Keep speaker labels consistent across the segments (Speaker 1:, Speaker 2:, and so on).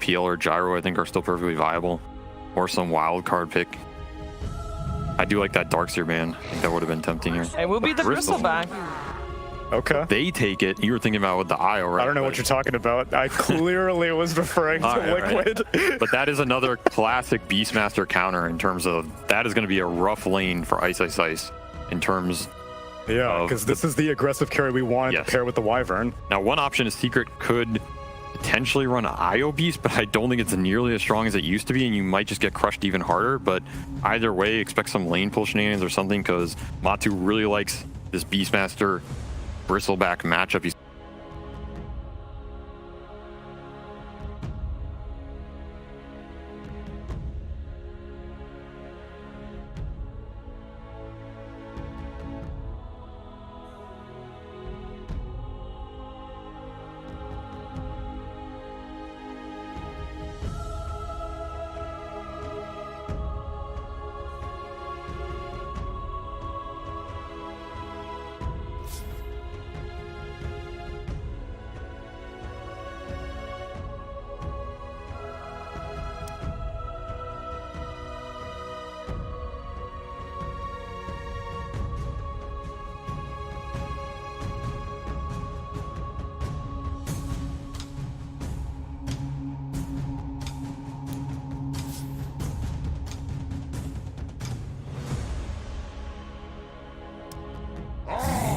Speaker 1: Peel or Gyro, I think, are still perfectly viable. Or some wild card pick. I do like that Darkseer ban. I think that would have been tempting here.
Speaker 2: It will be the Bristleback.
Speaker 3: Okay.
Speaker 1: They take it. You were thinking about with the IO, right?
Speaker 3: I don't know what you're talking about. I clearly was referring to Liquid.
Speaker 1: Right. But that is another classic Beastmaster counter in terms of that is going to be a rough lane for Ice Ice Ice in terms.
Speaker 3: Yeah, because this is the aggressive carry we wanted to pair with the Wyvern.
Speaker 1: Now, one option is Secret could potentially run an IO Beast, but I don't think it's nearly as strong as it used to be, and you might just get crushed even harder. But either way, expect some lane pull shenanigans or something, because Matu really likes this Beastmaster Bristleback matchup. He's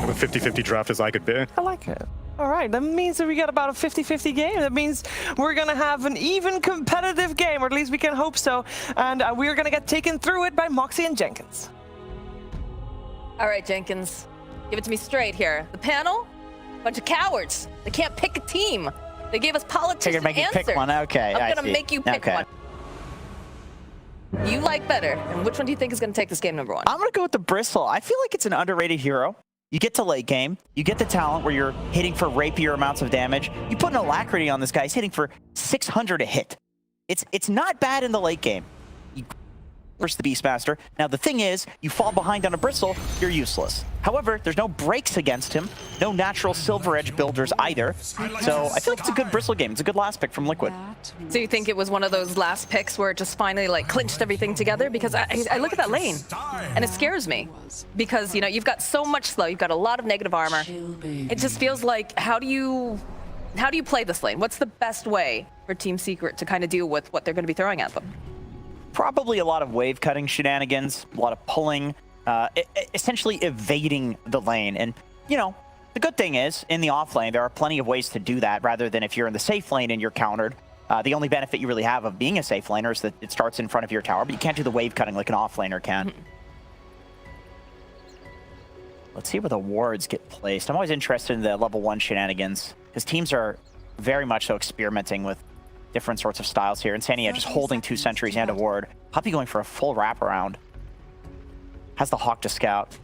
Speaker 3: a 50-50 draft as I could be.
Speaker 2: I like it. All right, that means that we got about a 50-50 game. That means we're going to have an even competitive game, or at least we can hope so. And we're going to get taken through it by Moxie and Jenkins.
Speaker 4: All right, Jenkins, give it to me straight here. The panel, bunch of cowards. They can't pick a team. They gave us politician
Speaker 5: make you
Speaker 4: answers.
Speaker 5: pick one. Okay,
Speaker 4: I'm going to make you pick one. You like better. And which one do you think is going to take this game number one?
Speaker 5: I'm going to go with the Bristle. I feel like it's an underrated hero. You get to late game, you get the talent where you're hitting for rapier amounts of damage. You put an alacrity on this guy, he's hitting for 600 a hit. It's not bad in the late game. You versus the Beastmaster. Now the thing is, you fall behind on a Bristle, you're useless. However, there's no breaks against him, no natural Silver Edge builders either. So I feel like it's a good Bristle game. It's a good last pick from Liquid.
Speaker 4: So you think it was one of those last picks where it just finally like clinched everything together? Because I look at that lane and it scares me because, you know, you've got so much slow, you've got a lot of negative armor. It just feels like, how do you play this lane? What's the best way for Team Secret to kind of deal with what they're going to be throwing at them?
Speaker 5: Probably a lot of wave cutting shenanigans, a lot of pulling, essentially evading the lane. And, you know, the good thing is, in the off lane, there are plenty of ways to do that, rather than if you're in the safe lane and you're countered. The only benefit you really have of being a safe laner is that it starts in front of your tower, but you can't do the wave cutting like an off laner can. Let's see where the wards get placed. I'm always interested in the level 1 shenanigans, because teams are very much so experimenting with different sorts of styles here. Insania just holding 2 sentries and a ward. Puppey going for a full wraparound. Has the Hawk to scout.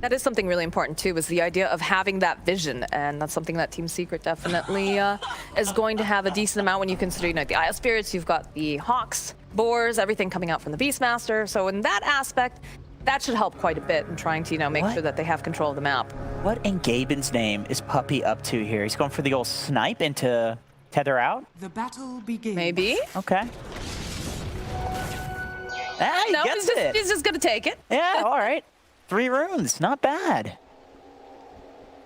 Speaker 4: That is something really important too, is the idea of having that vision, and that's something that Team Secret definitely is going to have a decent amount when you consider, you know, the Isle Spirits, you've got the Hawks, Boars, everything coming out from the Beastmaster. So in that aspect, that should help quite a bit in trying to, you know, make sure that they have control of the map.
Speaker 5: What in Gaben's name is Puppey up to here? He's going for the old snipe into tether out?
Speaker 6: The battle begins.
Speaker 4: Maybe.
Speaker 5: Okay. Ah, he gets it.
Speaker 4: He's just gonna take it.
Speaker 5: Yeah, all right. 3 runes, not bad.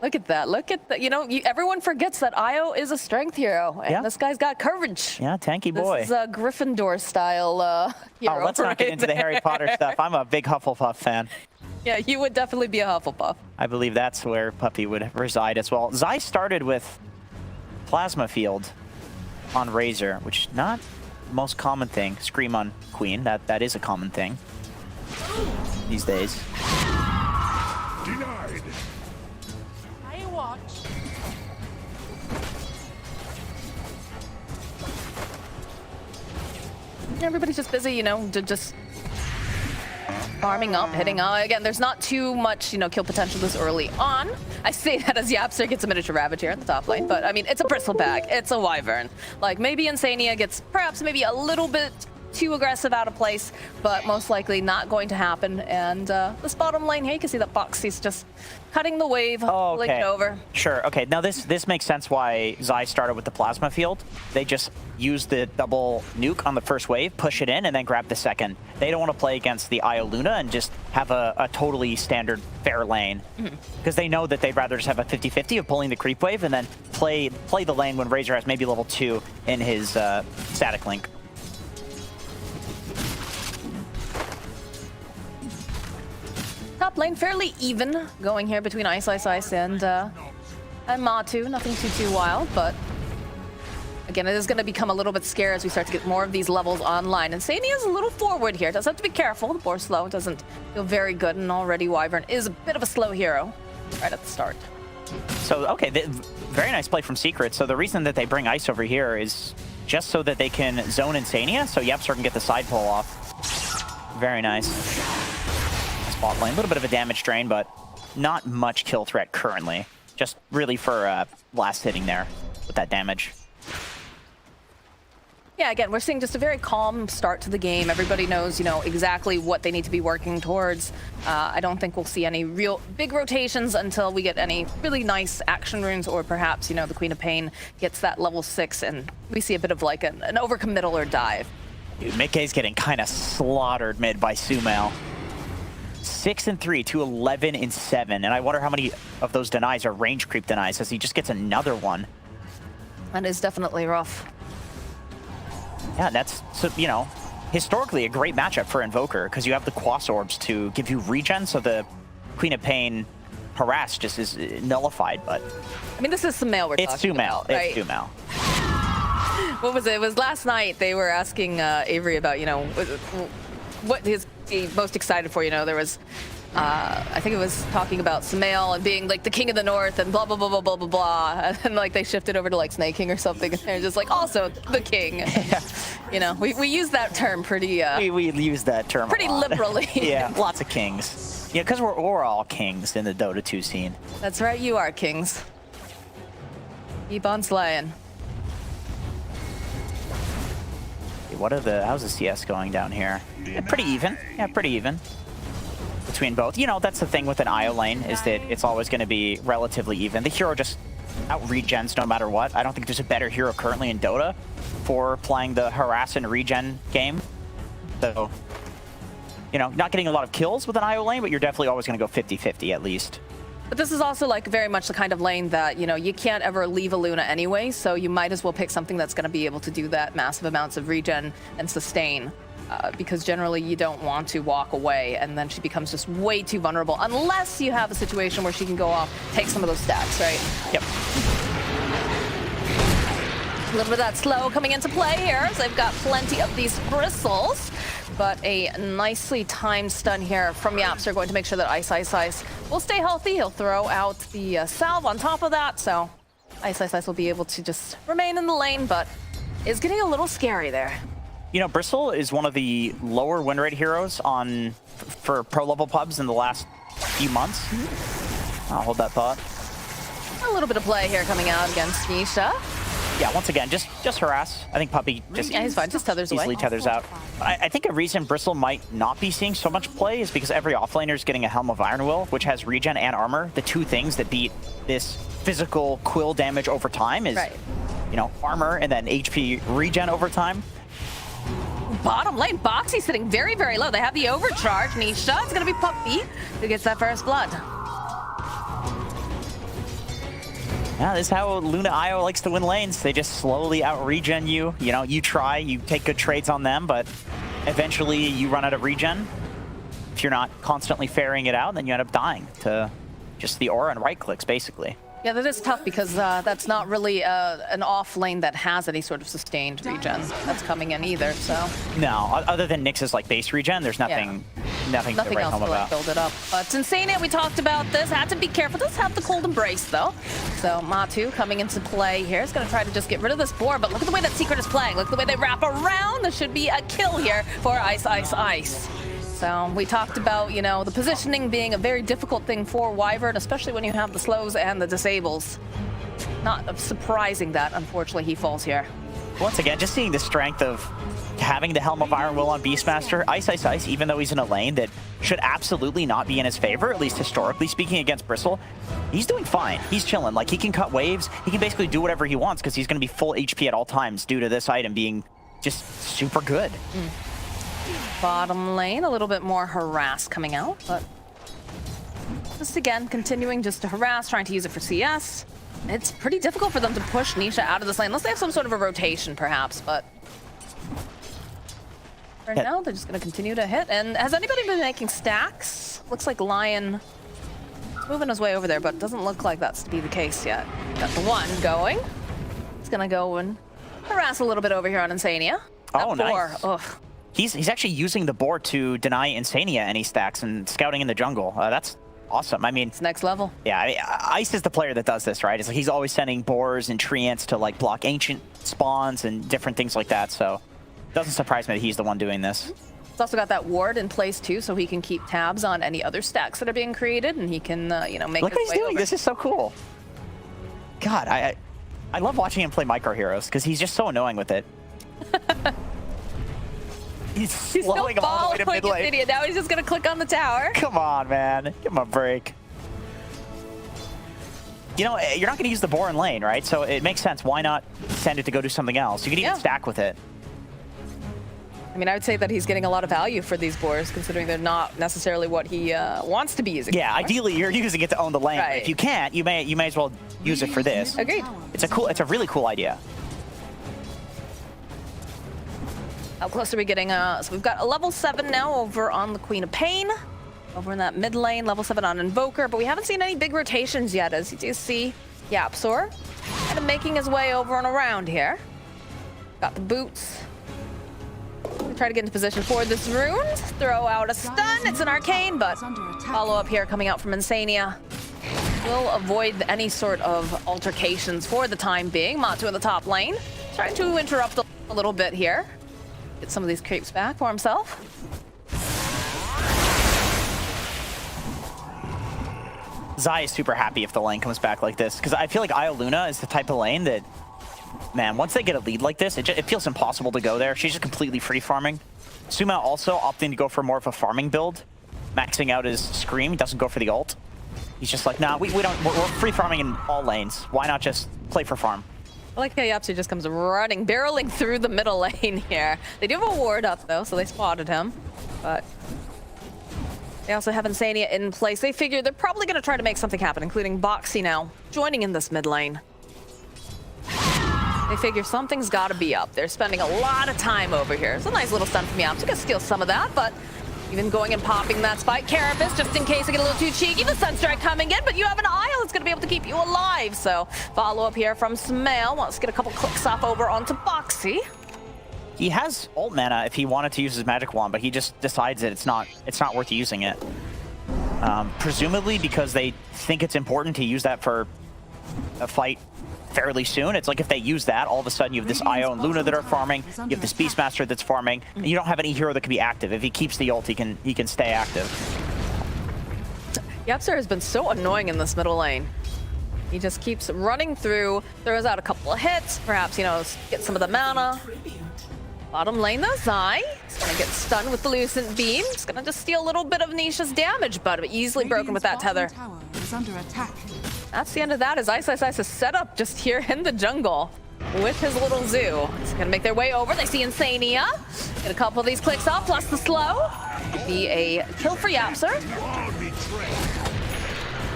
Speaker 4: Look at that. Look at that. You know, everyone forgets that Io is a strength hero, and this guy's got courage.
Speaker 5: Yeah, tanky boy.
Speaker 4: This is a Gryffindor style hero.
Speaker 5: Oh, let's not get into the Harry Potter stuff. I'm a big Hufflepuff fan.
Speaker 4: Yeah, you would definitely be a Hufflepuff.
Speaker 5: I believe that's where Puppey would reside as well. Zai started with Plasma Field on Razor, which is not the most common thing. Scream on Queen, that is a common thing these days.
Speaker 6: Denied. I watch.
Speaker 4: Everybody's just busy, you know, just farming up, hitting out. Again, there's not too much, you know, kill potential this early on. I say that as Yapster gets a miniature Ravage here in the top lane, but I mean, it's a Bristleback, it's a Wyvern. Like, maybe Insania gets perhaps maybe a little bit too aggressive out of place, but most likely not going to happen. And this bottom lane here, you can see that Boxy's just cutting the wave, pulling it over.
Speaker 5: Sure. Okay. Now this makes sense why Zai started with the plasma field. They just use the double nuke on the first wave, push it in, and then grab the second. They don't want to play against the Io Luna and just have a totally standard fair lane, because they know that they'd rather just have a 50-50 of pulling the creep wave and then play the lane when Razor has maybe level 2 in his static link.
Speaker 4: Top lane fairly even going here between Ice and Matu. Nothing too wild, but again, it is going to become a little bit scary as we start to get more of these levels online. And Sania is a little forward here. Does have to be careful. The board slow doesn't feel very good, and already Wyvern is a bit of a slow hero right at the start.
Speaker 5: So, okay, very nice play from Secret. So the reason that they bring Ice over here is just so that they can zone Insania, so Yepster can get the side pull off. Very nice. Spot lane, a little bit of a damage drain, but not much kill threat currently. Just really for last hitting there with that damage.
Speaker 4: Yeah, again, we're seeing just a very calm start to the game. Everybody knows, exactly what they need to be working towards. I don't think we'll see any real big rotations until we get any really nice action runes, or perhaps, the Queen of Pain gets that level 6 and we see a bit of like an overcommittal or dive.
Speaker 5: Dude, Mickey's getting kind of slaughtered mid by Sumail. 6-3 to 11-7, and I wonder how many of those denies are range creep denies, as he just gets another one.
Speaker 4: That is definitely rough.
Speaker 5: Yeah, that's, so, historically a great matchup for Invoker, because you have the Quas Orbs to give you regen, so the Queen of Pain harass just is nullified, but...
Speaker 4: I mean, this is Sumail we're talking about, right?
Speaker 5: It's Sumail.
Speaker 4: What was it? It was last night they were asking Avery about, what he's most excited for. There was, I think it was talking about Sumail and being like the king of the north and blah, blah, blah, blah, blah, blah, blah. And then like they shifted over to like Snake King or something. And they're just like, also the king. We use that term pretty...
Speaker 5: we use that term
Speaker 4: pretty liberally.
Speaker 5: Yeah, lots of kings. Yeah, because we're all kings in the Dota 2 scene.
Speaker 4: That's right, you are kings. Keep on slaying.
Speaker 5: How's the CS going down here? Yeah, pretty even. Yeah, pretty even between both. That's the thing with an IO lane, is that it's always going to be relatively even. The hero just out-regens no matter what. I don't think there's a better hero currently in Dota for playing the harass and regen game. So, not getting a lot of kills with an IO lane, but you're definitely always going to go 50-50 at least.
Speaker 4: But this is also like very much the kind of lane that, you can't ever leave a Luna anyway, so you might as well pick something that's going to be able to do that massive amounts of regen and sustain. Because generally you don't want to walk away and then she becomes just way too vulnerable, unless you have a situation where she can go off, take some of those stats, right?
Speaker 5: Yep.
Speaker 4: A little bit of that slow coming into play here, so they've got plenty of these bristles. But a nicely timed stun here from Yapster, going to make sure that Ice will stay healthy. He'll throw out the salve on top of that, so Ice will be able to just remain in the lane, but it's getting a little scary there.
Speaker 5: Bristle is one of the lower win rate heroes for pro level pubs in the last few months. I'll hold that thought.
Speaker 4: A little bit of play here coming out against Nisha.
Speaker 5: Yeah, once again, just harass. I think Puppey just
Speaker 4: he's fine. Just tethers
Speaker 5: easily
Speaker 4: away.
Speaker 5: Tethers out. I think a reason Bristle might not be seeing so much play is because every offlaner is getting a Helm of Iron Will, which has regen and armor. The two things that beat this physical quill damage over time is, armor and then HP regen over time.
Speaker 4: Bottom lane, Boxy sitting very, very low. They have the overcharge. Nisha, it's going to be Puppey who gets that first blood.
Speaker 5: Yeah, this is how Luna IO likes to win lanes. They just slowly out-regen you. You try, you take good trades on them, but eventually you run out of regen. If you're not constantly ferrying it out, then you end up dying to just the aura and right clicks, basically.
Speaker 4: Yeah, that is tough because that's not really an off lane that has any sort of sustained regen that's coming in either, so.
Speaker 5: No, other than Nyx's like base regen, there's nothing to write
Speaker 4: else
Speaker 5: home
Speaker 4: to
Speaker 5: about.
Speaker 4: Build it up. But Insania, we talked about this, had to be careful. Does have the cold embrace though. So Matu coming into play here is gonna try to just get rid of this board, but look at the way that Secret is playing. Look at the way they wrap around. This should be a kill here for Ice. So we talked about, the positioning being a very difficult thing for Wyvern, especially when you have the slows and the disables. Not surprising that, unfortunately, he falls here.
Speaker 5: Once again, just seeing the strength of having the Helm of Iron Will on Beastmaster. Ice, even though he's in a lane that should absolutely not be in his favor, at least historically speaking against Bristle, he's doing fine. He's chilling. Like, he can cut waves. He can basically do whatever he wants because he's going to be full HP at all times due to this item being just super good.
Speaker 4: Bottom lane, a little bit more harass coming out, but just again, continuing just to harass, trying to use it for CS. It's pretty difficult for them to push Nisha out of this lane, unless they have some sort of a rotation, perhaps, but for now, they're just going to continue to hit. And has anybody been making stacks? Looks like Lion is moving his way over there, but doesn't look like that's to be the case yet. Got the one going. He's going to go and harass a little bit over here on Insania.
Speaker 5: Oh, nice.
Speaker 4: Ugh.
Speaker 5: He's actually using the board to deny Insania any stacks and scouting in the jungle. That's awesome. I mean,
Speaker 4: It's next level.
Speaker 5: yeah, I mean, Ice is the player that does this, right? It's like he's always sending boars and treants to like block ancient spawns and different things like that. So it doesn't surprise me that he's the one doing this.
Speaker 4: He's also got that ward in place too, so he can keep tabs on any other stacks that are being created, and he can, you know, make
Speaker 5: Look
Speaker 4: his
Speaker 5: what he's
Speaker 4: way
Speaker 5: doing.
Speaker 4: over.
Speaker 5: This is so cool. God, I love watching him play Micro Heroes because he's just so annoying with it. He's
Speaker 4: He's still
Speaker 5: slowing him all the way to
Speaker 4: following
Speaker 5: mid
Speaker 4: his
Speaker 5: lane.
Speaker 4: idiot. Now he's just gonna click on the tower.
Speaker 5: Come on, man. Give him a break. You know, you're not going to use the boar in lane, right? So it makes sense. Why not send it to go do something else? You can even stack with it.
Speaker 4: I mean, I would say that he's getting a lot of value for these boars, considering they're not necessarily what he wants to be using.
Speaker 5: Yeah,
Speaker 4: for.
Speaker 5: ideally you're using it to own the lane.
Speaker 4: Right.
Speaker 5: If you can't, you may as well use it for this.
Speaker 4: Agreed.
Speaker 5: It's a really cool idea.
Speaker 4: How close are we getting? So we've got a level 7 now over on the Queen of Pain. Over in that mid lane, level 7 on Invoker, but we haven't seen any big rotations yet, as you do see Yapsor kind of making his way over and around here. Got the boots. We try to get into position for this rune. Throw out a stun. It's an arcane, but follow up here coming out from Insania. Will avoid any sort of altercations for the time being. Matu in the top lane, trying to interrupt a little bit here. Get some of these creeps back for himself.
Speaker 5: Zai is super happy if the lane comes back like this, because I feel like Io Luna is the type of lane that, man, once they get a lead like this, it feels impossible to go there. She's just completely free farming. Suma also opting to go for more of a farming build, maxing out his Scream, doesn't go for the ult. He's just like, nah, we're free farming in all lanes. Why not just play for farm?
Speaker 4: I like how Yapsu just comes running, barreling through the middle lane here. They do have a ward up, though, so they spotted him. But they also have Insania in place. They figure they're probably going to try to make something happen, including Boxy now joining in this mid lane. They figure something's got to be up. They're spending a lot of time over here. It's a nice little stun from Yapsu. Gonna steal some of that, but even going and popping that spike. Carapace, just in case I get a little too cheeky. The Sunstrike coming in, but you have an Isle that's going to be able to keep you alive. So follow up here from Smale. Wants to get a couple clicks off over onto Boxy.
Speaker 5: He has ult mana if he wanted to use his magic wand, but he just decides that it's not worth using it. Presumably because they think it's important to use that for a fight fairly soon. It's like if they use that, all of a sudden you have this Io and Luna that are farming, you have this Beastmaster that's farming, and you don't have any hero that can be active. If he keeps the ult, he can stay active.
Speaker 4: Yapsar has been so annoying in this middle lane. He just keeps running through, throws out a couple of hits, perhaps, you know, get some of the mana. Bottom lane though, Zai is gonna get stunned with the Lucent Beam. It's gonna just steal a little bit of Nisha's damage, but easily broken with that tether. That's the end of that, as Ice is set up just here in the jungle with his little zoo. He's gonna make their way over. They see Insania. Get a couple of these clicks off, plus the slow. Be a kill for Yapsar.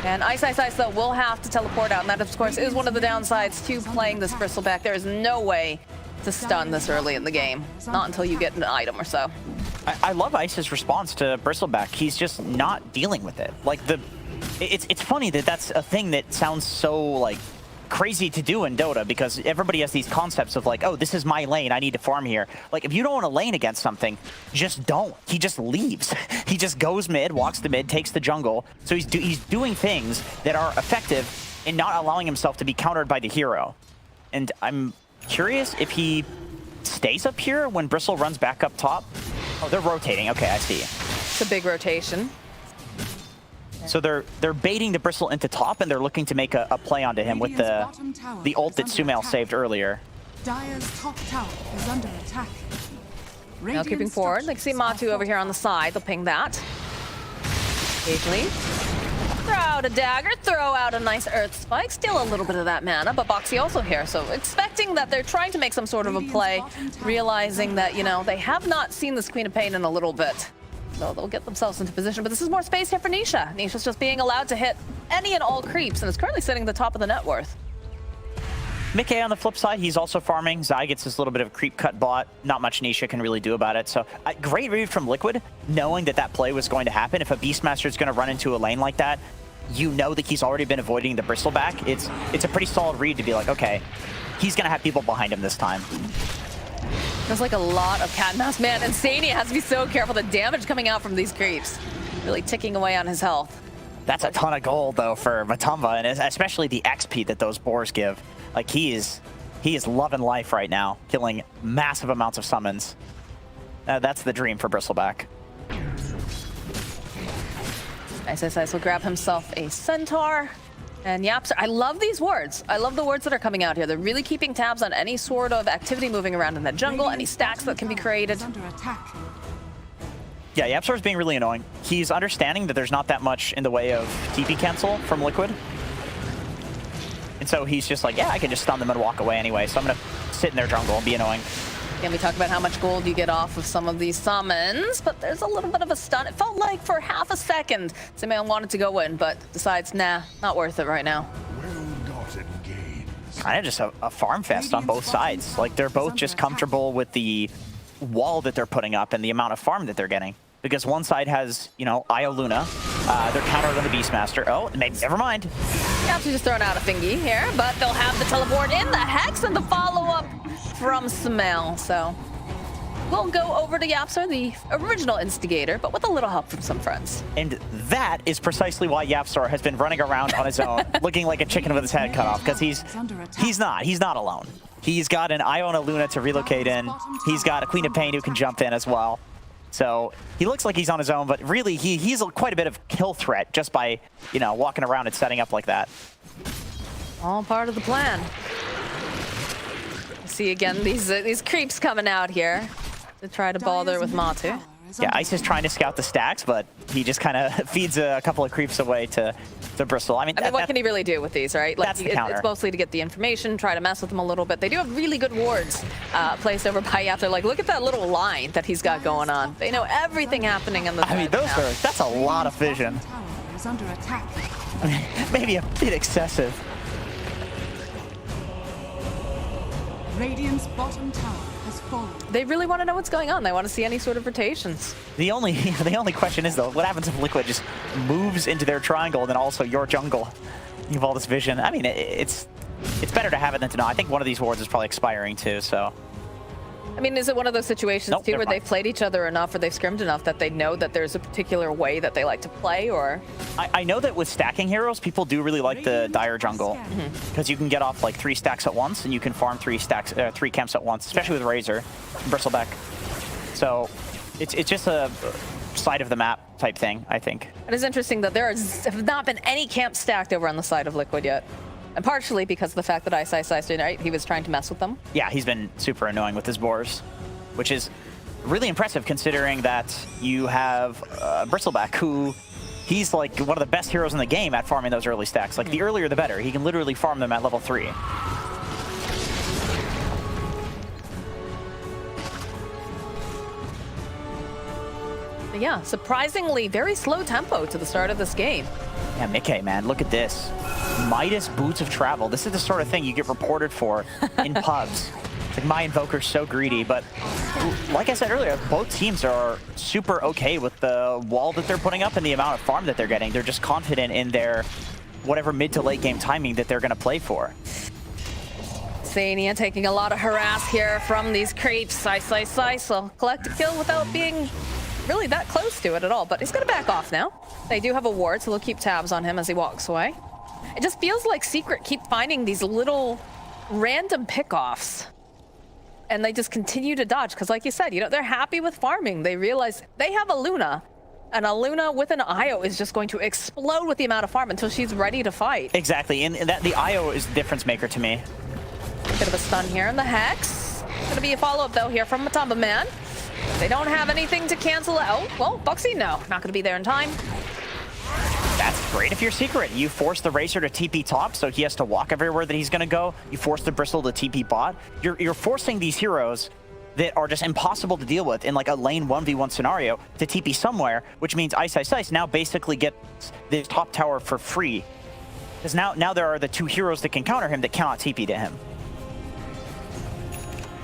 Speaker 4: And Ice though will have to teleport out, and that of course is one of the downsides to playing this Bristleback. There is no way to stun this early in the game, not until you get an item or so.
Speaker 5: I love Ice's response to Bristleback. He's just not dealing with it. Like it's funny that that's a thing that sounds so like crazy to do in Dota, because everybody has these concepts of like, oh, this is my lane, I need to farm here. Like, if you don't want to lane against something, just don't. He just leaves. He just goes mid, walks the mid, takes the jungle. So he's doing things that are effective in not allowing himself to be countered by the hero. And I'm curious if he stays up here when Bristle runs back up top. Oh, they're rotating. Okay, I see.
Speaker 4: It's a big rotation.
Speaker 5: So they're baiting the Bristle into top, and they're looking to make a play onto him with the ult that Sumail saved earlier.
Speaker 6: Dire's top tower is under attack.
Speaker 4: Now keeping forward. They can see Matu over here on the side. They'll ping that. Occasionally. Throw out a dagger, throw out a nice earth spike, steal a little bit of that mana, but Boxy also here, so expecting that they're trying to make some sort of a play, realizing that, you know, they have not seen this Queen of Pain in a little bit. So they'll get themselves into position, but this is more space here for Nisha. Nisha's just being allowed to hit any and all creeps, and is currently sitting at the top of the net worth.
Speaker 5: Mickey on the flip side, he's also farming. Zai gets this little bit of creep cut bot. Not much Nisha can really do about it. So great read from Liquid, knowing that that play was going to happen. If a Beastmaster is going to run into a lane like that, you know that he's already been avoiding the bristleback. It's a pretty solid read to be like, okay, he's going to have people behind him this time.
Speaker 4: There's like a lot of cat and mouse. Man, Insania has to be so careful. The damage coming out from these creeps. Really ticking away on his health.
Speaker 5: That's a ton of gold, though, for Matumba, and especially the XP that those boars give. Like, he is loving life right now, killing massive amounts of summons. That's the dream for Bristleback.
Speaker 4: Nice will grab himself a centaur. And Yapster, I love these wards. I love the wards that are coming out here. They're really keeping tabs on any sort of activity moving around in the jungle, any stacks that can be created.
Speaker 5: Yeah, Yapstar's being really annoying. He's understanding that there's not that much in the way of TP cancel from Liquid. And so he's just like, yeah, I can just stun them and walk away anyway, so I'm going to sit in their jungle and be annoying.
Speaker 4: Again, we talk about how much gold you get off of some of these summons, but there's a little bit of a stun. It felt like for half a second, Simeon wanted to go in, but decides, nah, not worth it right now.
Speaker 5: Kind of just a farm fest on both sides. Like, they're both just comfortable with the wall that they're putting up and the amount of farm that they're getting. Because one side has, you know, Io Luna. They're countered on the Beastmaster. Oh, never mind.
Speaker 4: Yeah, she's just throwing out a thingy here, but they'll have the teleport in, the Hex, and the follow-up from Smell. So we'll go over to Yapstar, the original instigator, but with a little help from some friends.
Speaker 5: And that is precisely why Yapstar has been running around on his own, looking like a chicken with his head cut off, because he's not alone. He's got an Iona Luna to relocate in. He's got a Queen of Pain who can jump in as well. So he looks like he's on his own, but really he's quite a bit of kill threat just by, you know, walking around and setting up like that.
Speaker 4: All part of the plan. See again these creeps coming out here to try to bother with Matu.
Speaker 5: Yeah, Ice is trying to scout the stacks, but he just kind of feeds a couple of creeps away to Bristol. I mean,
Speaker 4: what can he really do with these, right? Like,
Speaker 5: that's the counter.
Speaker 4: It's mostly to get the information, try to mess with them a little bit. They do have really good wards placed over by Yapster. Like, look at that little line that he's got going on. They know everything happening in the
Speaker 5: I mean, that's a lot of vision. Maybe a bit excessive.
Speaker 6: Radiant's bottom tower has fallen.
Speaker 4: They really want to know what's going on. They want to see any sort of rotations.
Speaker 5: The only question is, though, what happens if Liquid just moves into their triangle and then also your jungle? You have all this vision. I mean, it's better to have it than to not. I think one of these wards is probably expiring too, so.
Speaker 4: I mean, is it one of those situations too where they've played each other enough or they've scrimmed enough that they know that there's a particular way that they like to play, or?
Speaker 5: I know that with stacking heroes, people do really like the Dire jungle because you can get off like 3 stacks at once and you can farm 3 camps at once, especially with Razor and Bristleback. So it's just a side of the map type thing, I think.
Speaker 4: It is interesting that there have not been any camps stacked over on the side of Liquid yet. And partially because of the fact that Ice, right? He was trying to mess with them.
Speaker 5: Yeah, he's been super annoying with his boars, which is really impressive considering that you have Bristleback, who he's like one of the best heroes in the game at farming those early stacks. Like, the earlier the better. He can literally farm them at level 3.
Speaker 4: But yeah, surprisingly very slow tempo to the start of this game.
Speaker 5: Yeah, Mickey, man, look at this. Midas Boots of Travel. This is the sort of thing you get reported for in pubs. It's like, my Invoker's so greedy, but like I said earlier, both teams are super okay with the wall that they're putting up and the amount of farm that they're getting. They're just confident in their whatever mid to late game timing that they're going to play for.
Speaker 4: Sania taking a lot of harass here from these creeps. Ice will collect a kill without being really that close to it at all, but he's going to back off now. They do have a ward, so they'll keep tabs on him as he walks away. It just feels like Secret keep finding these little random pickoffs, and they just continue to dodge, because like you said, you know, they're happy with farming. They realize they have a Luna, and a Luna with an Io is just going to explode with the amount of farm until she's ready to fight.
Speaker 5: Exactly, and that the Io is the difference maker to me.
Speaker 4: A bit of a stun here, and the Hex. Gonna be a follow-up, though, here from Matamba Man. They don't have anything to cancel out. Well, Buxy, no. Not gonna be there in time.
Speaker 5: That's great if you're Secret. You force the Racer to TP top, so he has to walk everywhere that he's going to go. You force the Bristle to TP bot. You're forcing these heroes that are just impossible to deal with in like a lane 1v1 scenario to TP somewhere, which means Ice Ice Ice now basically gets this top tower for free. Because now there are the two heroes that can counter him that cannot TP to him.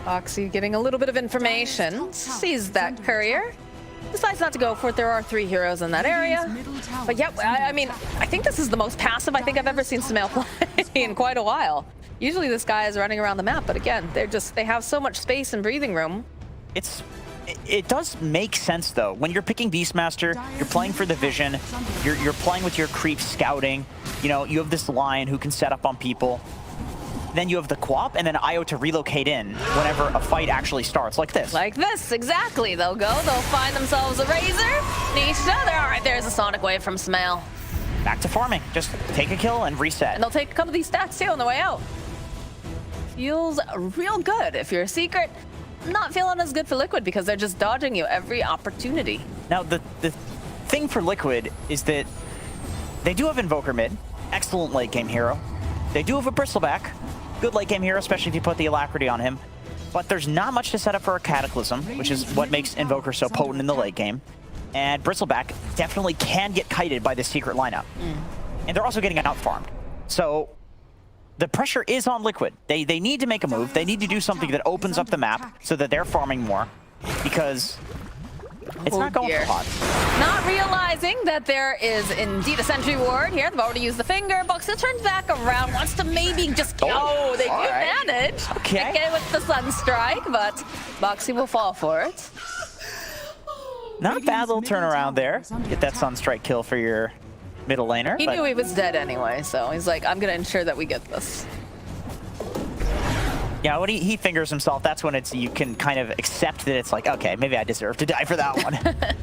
Speaker 4: Buxy getting a little bit of information. Sees that courier. Decides not to go for it. There are 3 heroes in that area. But yeah, I mean, I think this is the most passive I think I've ever seen Sumail play in quite a while. Usually this guy is running around the map, but again, they have so much space and breathing room.
Speaker 5: It does make sense though. When you're picking Beastmaster, you're playing for the vision, you're playing with your creep scouting, you know, you have this Lion who can set up on people. Then you have the Quap and then IO to relocate in whenever a fight actually starts, like this.
Speaker 4: Like this, exactly. They'll find themselves a Razor. Nisha, all right, there's a Sonic Wave from Sumail.
Speaker 5: Back to farming. Just take a kill and reset.
Speaker 4: And they'll take a couple of these stats too on the way out. Feels real good if you're a Secret. Not feeling as good for Liquid because they're just dodging you every opportunity.
Speaker 5: Now, the thing for Liquid is that they do have Invoker mid, excellent late game hero. They do have a Bristleback, good late game hero, especially if you put the Alacrity on him. But there's not much to set up for a Cataclysm, which is what makes Invoker so potent in the late game. And Bristleback definitely can get kited by the Secret lineup. And they're also getting out-farmed. So the pressure is on Liquid. They need to make a move. They need to do something that opens up the map so that they're farming more. Because it's not going for hot.
Speaker 4: Not realizing that there is indeed a sentry ward here. They've already used the finger. Buxy turns back around, wants to maybe just... Oh, they do manage. Okay, with the Sunstrike, but Buxy will fall for it.
Speaker 5: Not a bad little turnaround there. Get that Sunstrike kill for your middle laner.
Speaker 4: He knew he was dead anyway, so he's like, I'm going to ensure that we get this.
Speaker 5: Yeah, when he fingers himself, that's when you can kind of accept that it's like, okay, maybe I deserve to die for that one.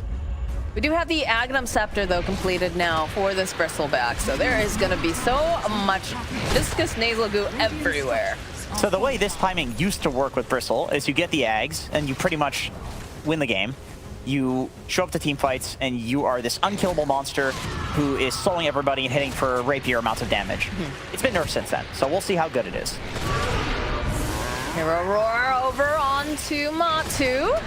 Speaker 4: We do have the Aghanim Scepter, though, completed now for this Bristleback, so there is going to be so much viscous nasal goo everywhere.
Speaker 5: So the way this timing used to work with Bristle is you get the Ags, and you pretty much win the game. You show up to team fights, and you are this unkillable monster who is slowing everybody and hitting for rapier amounts of damage. It's been nerfed since then, so we'll see how good it is.
Speaker 4: Hero Roar over onto Matu.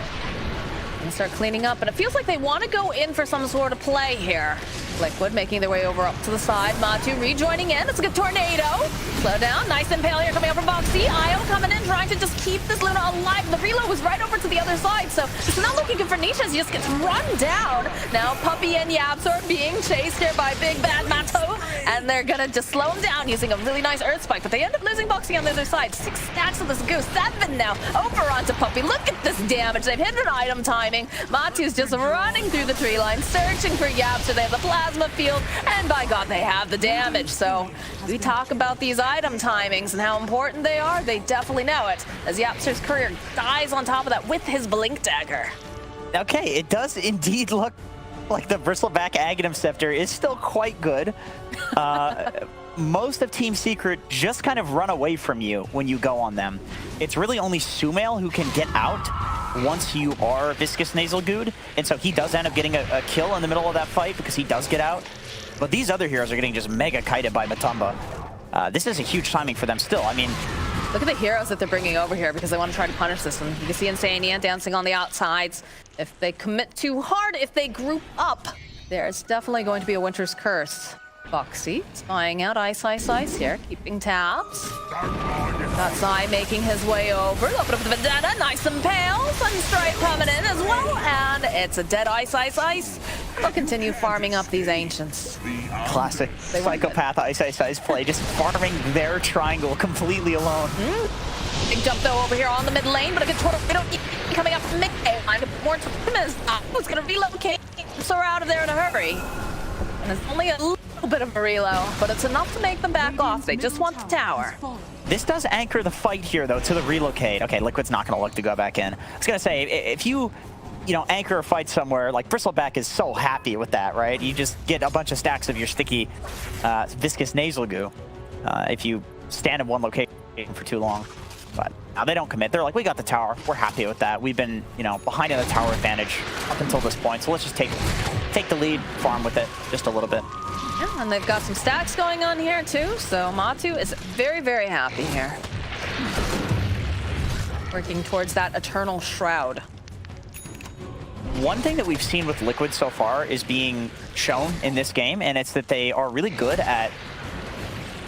Speaker 4: Gonna start cleaning up, and it feels like they want to go in for some sort of play here. Liquid making their way over up to the side. Matu rejoining in. It's a good tornado. Slow down. Nice impale here coming up from Buxy. Io coming in, trying to just keep this Luna alive. The reload was right over to the other side, so it's not looking good for Nisha as he just gets run down. Now Puppy and Yaps are being chased here by Big Bad Mato, and they're gonna just slow him down using a really nice Earth Spike, but they end up losing Buxy on the other side. 6 stacks of this goose. 7 now. Over onto Puppy. Look at this damage. They've hit an item timing. Matu's just running through the tree line, searching for Yaps. So they have the plasma field, and by God, they have the damage. So we talk about these item timings and how important they are. They definitely know it, as Yapster's courier dies on top of that with his Blink Dagger.
Speaker 5: Okay, it does indeed look like the Bristleback Aghanim Scepter is still quite good. Most of Team Secret just kind of run away from you when you go on them. It's really only Sumail who can get out once you are Viscous Nasal Good, and so he does end up getting a kill in the middle of that fight because he does get out. But these other heroes are getting just mega kited by Matamba. This is a huge timing for them still. I mean,
Speaker 4: look at the heroes that they're bringing over here because they want to try to punish this one. You can see Insania dancing on the outsides. If they commit too hard, if they group up, there's definitely going to be a Winter's Curse. Buxy spying out Ice Ice Ice here, keeping tabs. Got Zai making his way over. Open up the Vendetta, nice impale. Sunstrike coming in as well, and it's a dead Ice Ice Ice. They'll continue farming up these Ancients.
Speaker 5: Classic psychopath Ice Ice Ice play, just farming their triangle completely alone.
Speaker 4: Big jump though over here on the mid lane, but a good tornado coming up from mid lane. More time is was going to relocate, so we're out of there in a hurry. And it's only a little bit of a reload, but it's enough to make them back off. They just want the tower.
Speaker 5: This does anchor the fight here, though, to the relocate. Okay, Liquid's not going to look to go back in. I was going to say, if you anchor a fight somewhere, like Bristleback is so happy with that, right? You just get a bunch of stacks of your sticky Viscous Nasal Goo if you stand in one location for too long. But now they don't commit. They're like, we got the tower. We're happy with that. We've been, you know, behind in the tower advantage up until this point. So let's just take the lead, farm with it just a little bit.
Speaker 4: Yeah, and they've got some stacks going on here too. So Matu is very, very happy here. Working towards that Eternal Shroud.
Speaker 5: One thing that we've seen with Liquid so far is being shown in this game, and it's that they are really good at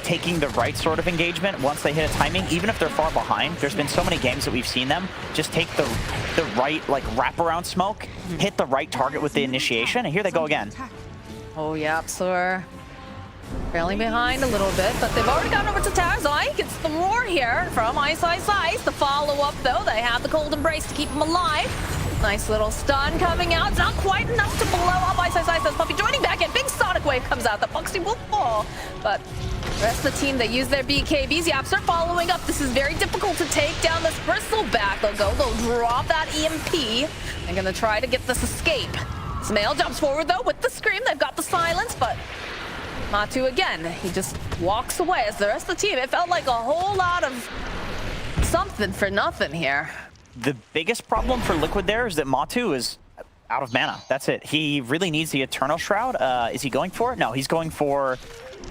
Speaker 5: taking the right sort of engagement once they hit a timing, even if they're far behind. There's been so many games that we've seen them just take the right, like, wraparound smoke, hit the right target with the initiation, and here they go again.
Speaker 4: Oh, yeah, so trailing behind a little bit, but they've already gotten over to Tarzai. Gets the roar here from Ice. The follow-up, though, they have the Cold Embrace to keep him alive. Nice little stun coming out. It's not quite enough to blow up Ice. That's Puppey joining back in. Big Sonic Wave comes out. The Foxy will fall, but the rest of the team, they use their BKBs. Yaps are following up. This is very difficult to take down this Bristleback. They'll drop that EMP. They're gonna try to get this escape. Smail jumps forward, though, with the Scream. They've got the silence, but Matu again, he just walks away. As the rest of the team, it felt like a whole lot of something for nothing here.
Speaker 5: The biggest problem for Liquid there is that Matu is out of mana. That's it. He really needs the Eternal Shroud. Is he going for it? No, he's going for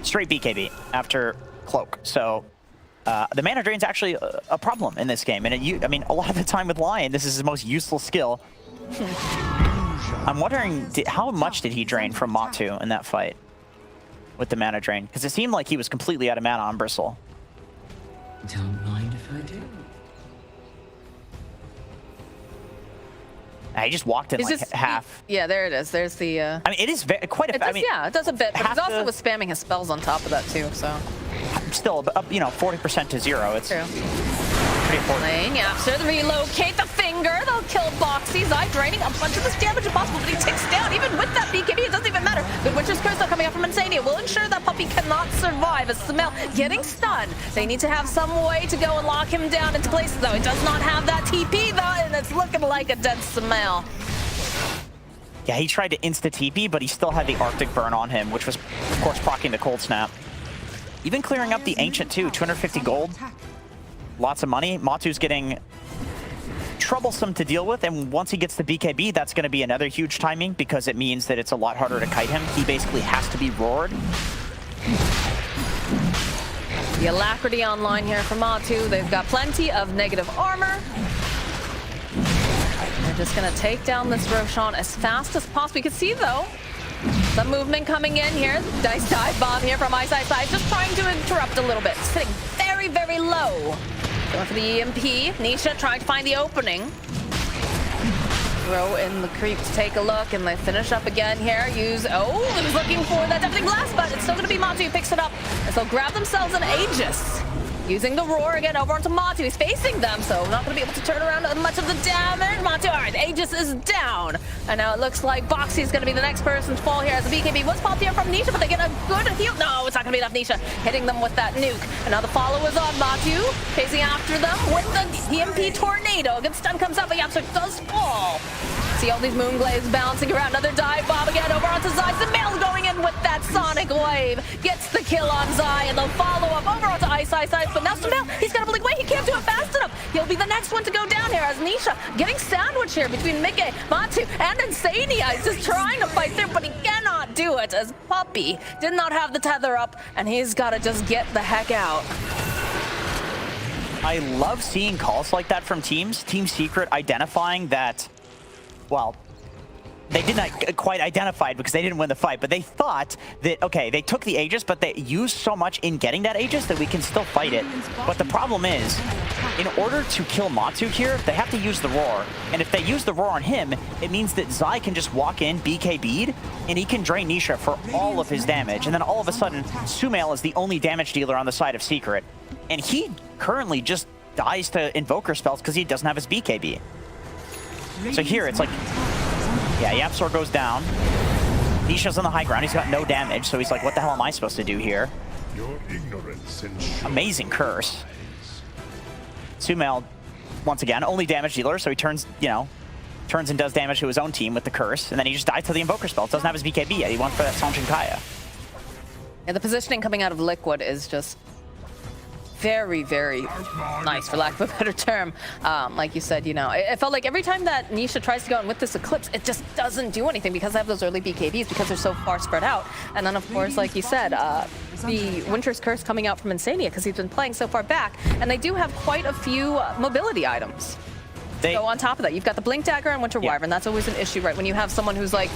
Speaker 5: straight BKB after Cloak. So the mana drain's actually a problem in this game. And I mean, a lot of the time with Lion, this is his most useful skill. I'm wondering, how much did he drain from Matu in that fight with the mana drain? Because it seemed like he was completely out of mana on Bristle.
Speaker 7: Don't mind if I do.
Speaker 5: He just walked in like half.
Speaker 4: Yeah, there it is. There's the...
Speaker 5: I mean, it is quite a...
Speaker 4: It does,
Speaker 5: I mean,
Speaker 4: yeah, it does a bit, but he's also
Speaker 5: the,
Speaker 4: was spamming his spells on top of that too, so...
Speaker 5: Still, you know, 40% to 0. It's
Speaker 4: true.
Speaker 5: Pretty important.
Speaker 4: Playing after the relocate the finger. They'll kill Boxy. Zai draining a bunch of this damage if possible, but he ticks down. Even with that BKB, it doesn't even matter. Good Witcher's Curse though coming out from Insania will ensure that Puppey cannot survive. As Smell getting stunned. They need to have some way to go and lock him down into place, though. It does not have that TP, though, and it's looking like a dead Smell.
Speaker 5: Yeah, he tried to insta-TP, but he still had the Arctic Burn on him, which was, of course, proccing the Cold Snap. Even clearing up the Ancient, too. 250 gold. Lots of money. Matu's getting troublesome to deal with, and once he gets the BKB, that's going to be another huge timing, because it means that it's a lot harder to kite him. He basically has to be roared.
Speaker 4: The Alacrity online here for Matu. They've got plenty of negative armor. They're just going to take down this Roshan as fast as possible. You can see, though, some movement coming in here. Nice dive bomb here from Ice. Just trying to interrupt a little bit. Sitting very, very low. Going for the EMP. Nisha trying to find the opening. Throw in the creep to take a look, and they finish up again here. Use, oh, he was looking for that deafening blast, but it's still going to be Matu who picks it up. And so grab themselves an Aegis. Using the roar again over onto Matu. He's facing them, so not going to be able to turn around much of the damage. Matu, all right, Aegis is down. And now it looks like Boxy is going to be the next person to fall here as the BKB was popped here from Nisha, but they get a good heal. No, it's not going to be enough. Nisha hitting them with that nuke. And now the follow is on Matu, chasing after them with the EMP Tornado. A good stun comes up, but Yapster does fall. See all these Moonglaives bouncing around. Another dive bomb again over onto Zai. Mail going in with that Sonic Wave. Gets the kill on Zai, and the follow-up over onto Ice. But now Smell, he's got a blink away. He can't do it fast enough. He'll be the next one to go down here as Nisha getting sandwiched here between Mike, Matu, and Insania. He's just trying to fight through, but he cannot do it as Puppey did not have the tether up, and he's got to just get the heck out.
Speaker 5: I love seeing calls like that from teams. Team Secret identifying that, well, they did not quite identify it because they didn't win the fight, but they thought that, okay, they took the Aegis, but they used so much in getting that Aegis that we can still fight it. But the problem is, in order to kill Matu here, they have to use the Roar. And if they use the Roar on him, it means that Zai can just walk in, BKB'd, and he can drain Nisha for all of his damage. And then all of a sudden, Sumail is the only damage dealer on the side of Secret. And he currently just dies to Invoker spells because he doesn't have his BKB. So here, it's like, yeah, Yapsor goes down. Nisha's on the high ground. He's got no damage, so he's like, what the hell am I supposed to do here?
Speaker 8: Your ignorance
Speaker 5: Amazing curse. Sumail, once again, only damage dealer, so he turns, you know, turns and does damage to his own team with the curse, and then he just dies to the Invoker spell. Doesn't have his BKB yet. He went for that Sanjin Kaya.
Speaker 4: Yeah, the positioning coming out of Liquid is just very, very nice, for lack of a better term. Like you said, you know, it felt like every time that Nisha tries to go in with this Eclipse, it just doesn't do anything because they have those early BKBs because they're so far spread out. And then, of course, like you said, the Winter's Curse coming out from Insania because he's been playing so far back. And they do have quite a few mobility items. So on top of that, you've got the Blink Dagger and Winter Wyvern. That's always an issue, right? When you have someone who's like,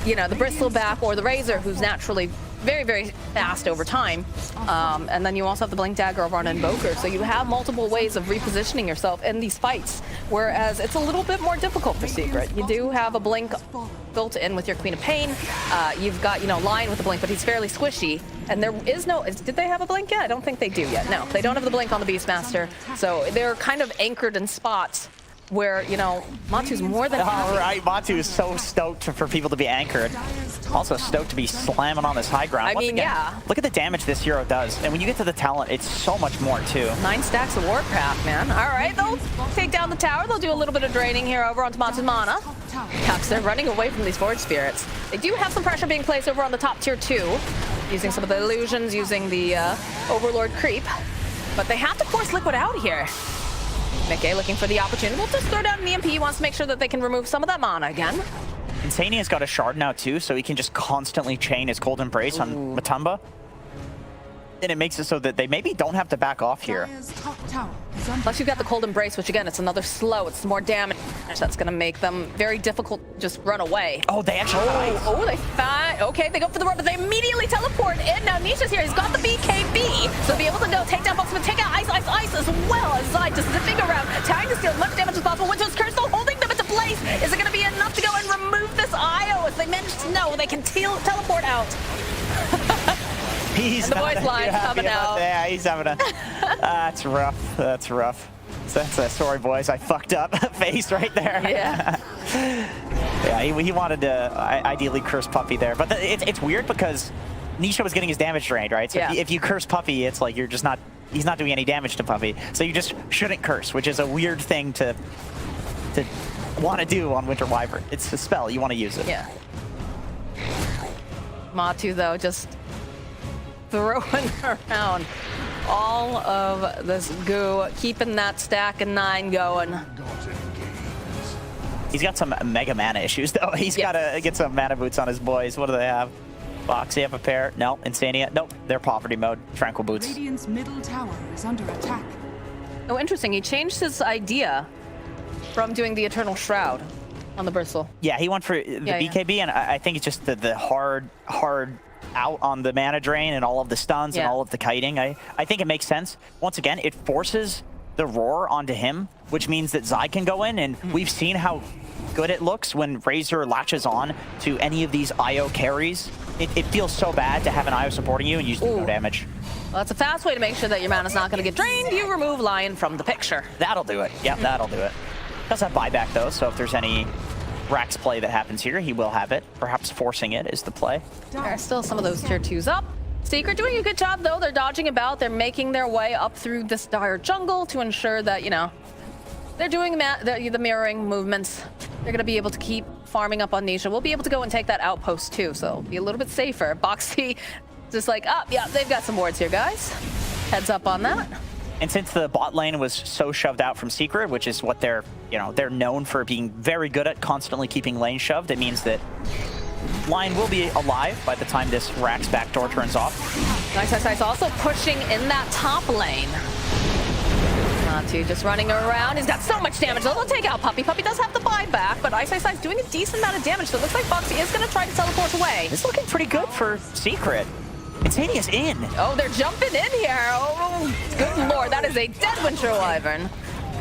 Speaker 4: you know, the Bristleback or the Razor, who's naturally very, very fast over time. And then you also have the Blink Dagger over on Invoker. So you have multiple ways of repositioning yourself in these fights, whereas it's a little bit more difficult for Secret. You do have a Blink built in with your Queen of Pain. You've got, you know, Lion with the Blink, but he's fairly squishy. And there is no, did they have a Blink yet? I don't think they do yet. No, they don't have the Blink on the Beastmaster. So they're kind of anchored in spots where, you know, Matu's more than happy.
Speaker 5: All right, Matu is so stoked for people to be anchored. Also stoked to be slamming on this high ground.
Speaker 4: I mean, yeah.
Speaker 5: Look at the damage this hero does. And when you get to the talent, it's so much more, too.
Speaker 4: 9 stacks of Warcraft, man. All right, they'll take down the tower. They'll do a little bit of draining here over onto Matu's mana. Caps, they're running away from these Forge Spirits. They do have some pressure being placed over on the top tier 2, using some of the illusions, using the Overlord creep. But they have to force Liquid out here. Mickey looking for the opportunity. We'll just throw down an EMP. He wants to make sure that they can remove some of that mana again.
Speaker 5: Insania's got a shard now too, so he can just constantly chain his Cold Embrace on Matumba. And it makes it so that they maybe don't have to back off here.
Speaker 4: Plus you've got the Cold Embrace, which again, it's another slow. It's more damage. That's going to make them very difficult to just run away.
Speaker 5: Oh, they actually...
Speaker 4: Oh, they find... Okay, they go for the run, but they immediately teleport in. Now Nisha's here. He's got the BKB, so be able to go take down Box, but take out Ice as well as Zai just zipping around, trying to steal as much damage as possible. Winter's Curse still holding them into place. Is it going to be enough to go and remove this IO? As they manage to know, they can teleport out.
Speaker 5: He's
Speaker 4: and the voice line coming out.
Speaker 5: Yeah, he's having a... That's rough. That's rough. That's a sorry, boys. I fucked up face right there.
Speaker 4: Yeah.
Speaker 5: Yeah, he wanted to ideally curse Puppy there. But it's weird because Nisha was getting his damage drained, right? So if you curse Puppy, it's like you're just not... He's not doing any damage to Puppy. So you just shouldn't curse, which is a weird thing to want to do on Winter Wyvern. It's a spell. You want to use it.
Speaker 4: Yeah. Matu, though, just throwing around all of this goo, keeping that stack of 9 going.
Speaker 5: He's got some mega mana issues, though. He's got to get some mana boots on his boys. What do they have? Foxy up a pair. No. Insania. Nope. They're poverty mode. Tranquil boots.
Speaker 6: Radiant's middle tower is under attack.
Speaker 4: Oh, interesting. He changed his idea from doing the Eternal Shroud on the Bristle.
Speaker 5: Yeah, he went for the BKB, and I think it's just the hard out on the mana drain and all of the stuns and all of the kiting. I think it makes sense. Once again, it forces the roar onto him, which means that Zai can go in, and we've seen how good it looks when Razor latches on to any of these IO carries. It feels so bad to have an IO supporting you and you just do no damage.
Speaker 4: Well, that's a fast way to make sure that your mana's not going to get drained. You remove Lion from the picture.
Speaker 5: That'll do it. Yep, that'll do it. Does have buyback, though, so if there's any Rax play that happens here, he will have it. Perhaps forcing it is the play.
Speaker 4: There are still some of those tier 2s up. Secret doing a good job, though. They're dodging about. They're making their way up through this dire jungle to ensure that, you know, they're doing the mirroring movements. They're going to be able to keep farming up on Nisha. We'll be able to go and take that outpost, too, so it'll be a little bit safer. Boxy just like, yeah, they've got some wards here, guys. Heads up on that.
Speaker 5: And since the bot lane was so shoved out from Secret, which is what they're known for being very good at, constantly keeping lane shoved, it means that Lion will be alive by the time this Rax backdoor turns off.
Speaker 4: Nice also pushing in that top lane. Matu just running around. He's got so much damage. They'll take out Puppy. Puppy does have the buyback, but Ice is doing a decent amount of damage, so it looks like Foxy is going to try to teleport away.
Speaker 5: It's looking pretty good for Secret. Insania's in.
Speaker 4: Oh, they're jumping in here. Oh, good lord. That is a dead Winter Wyvern.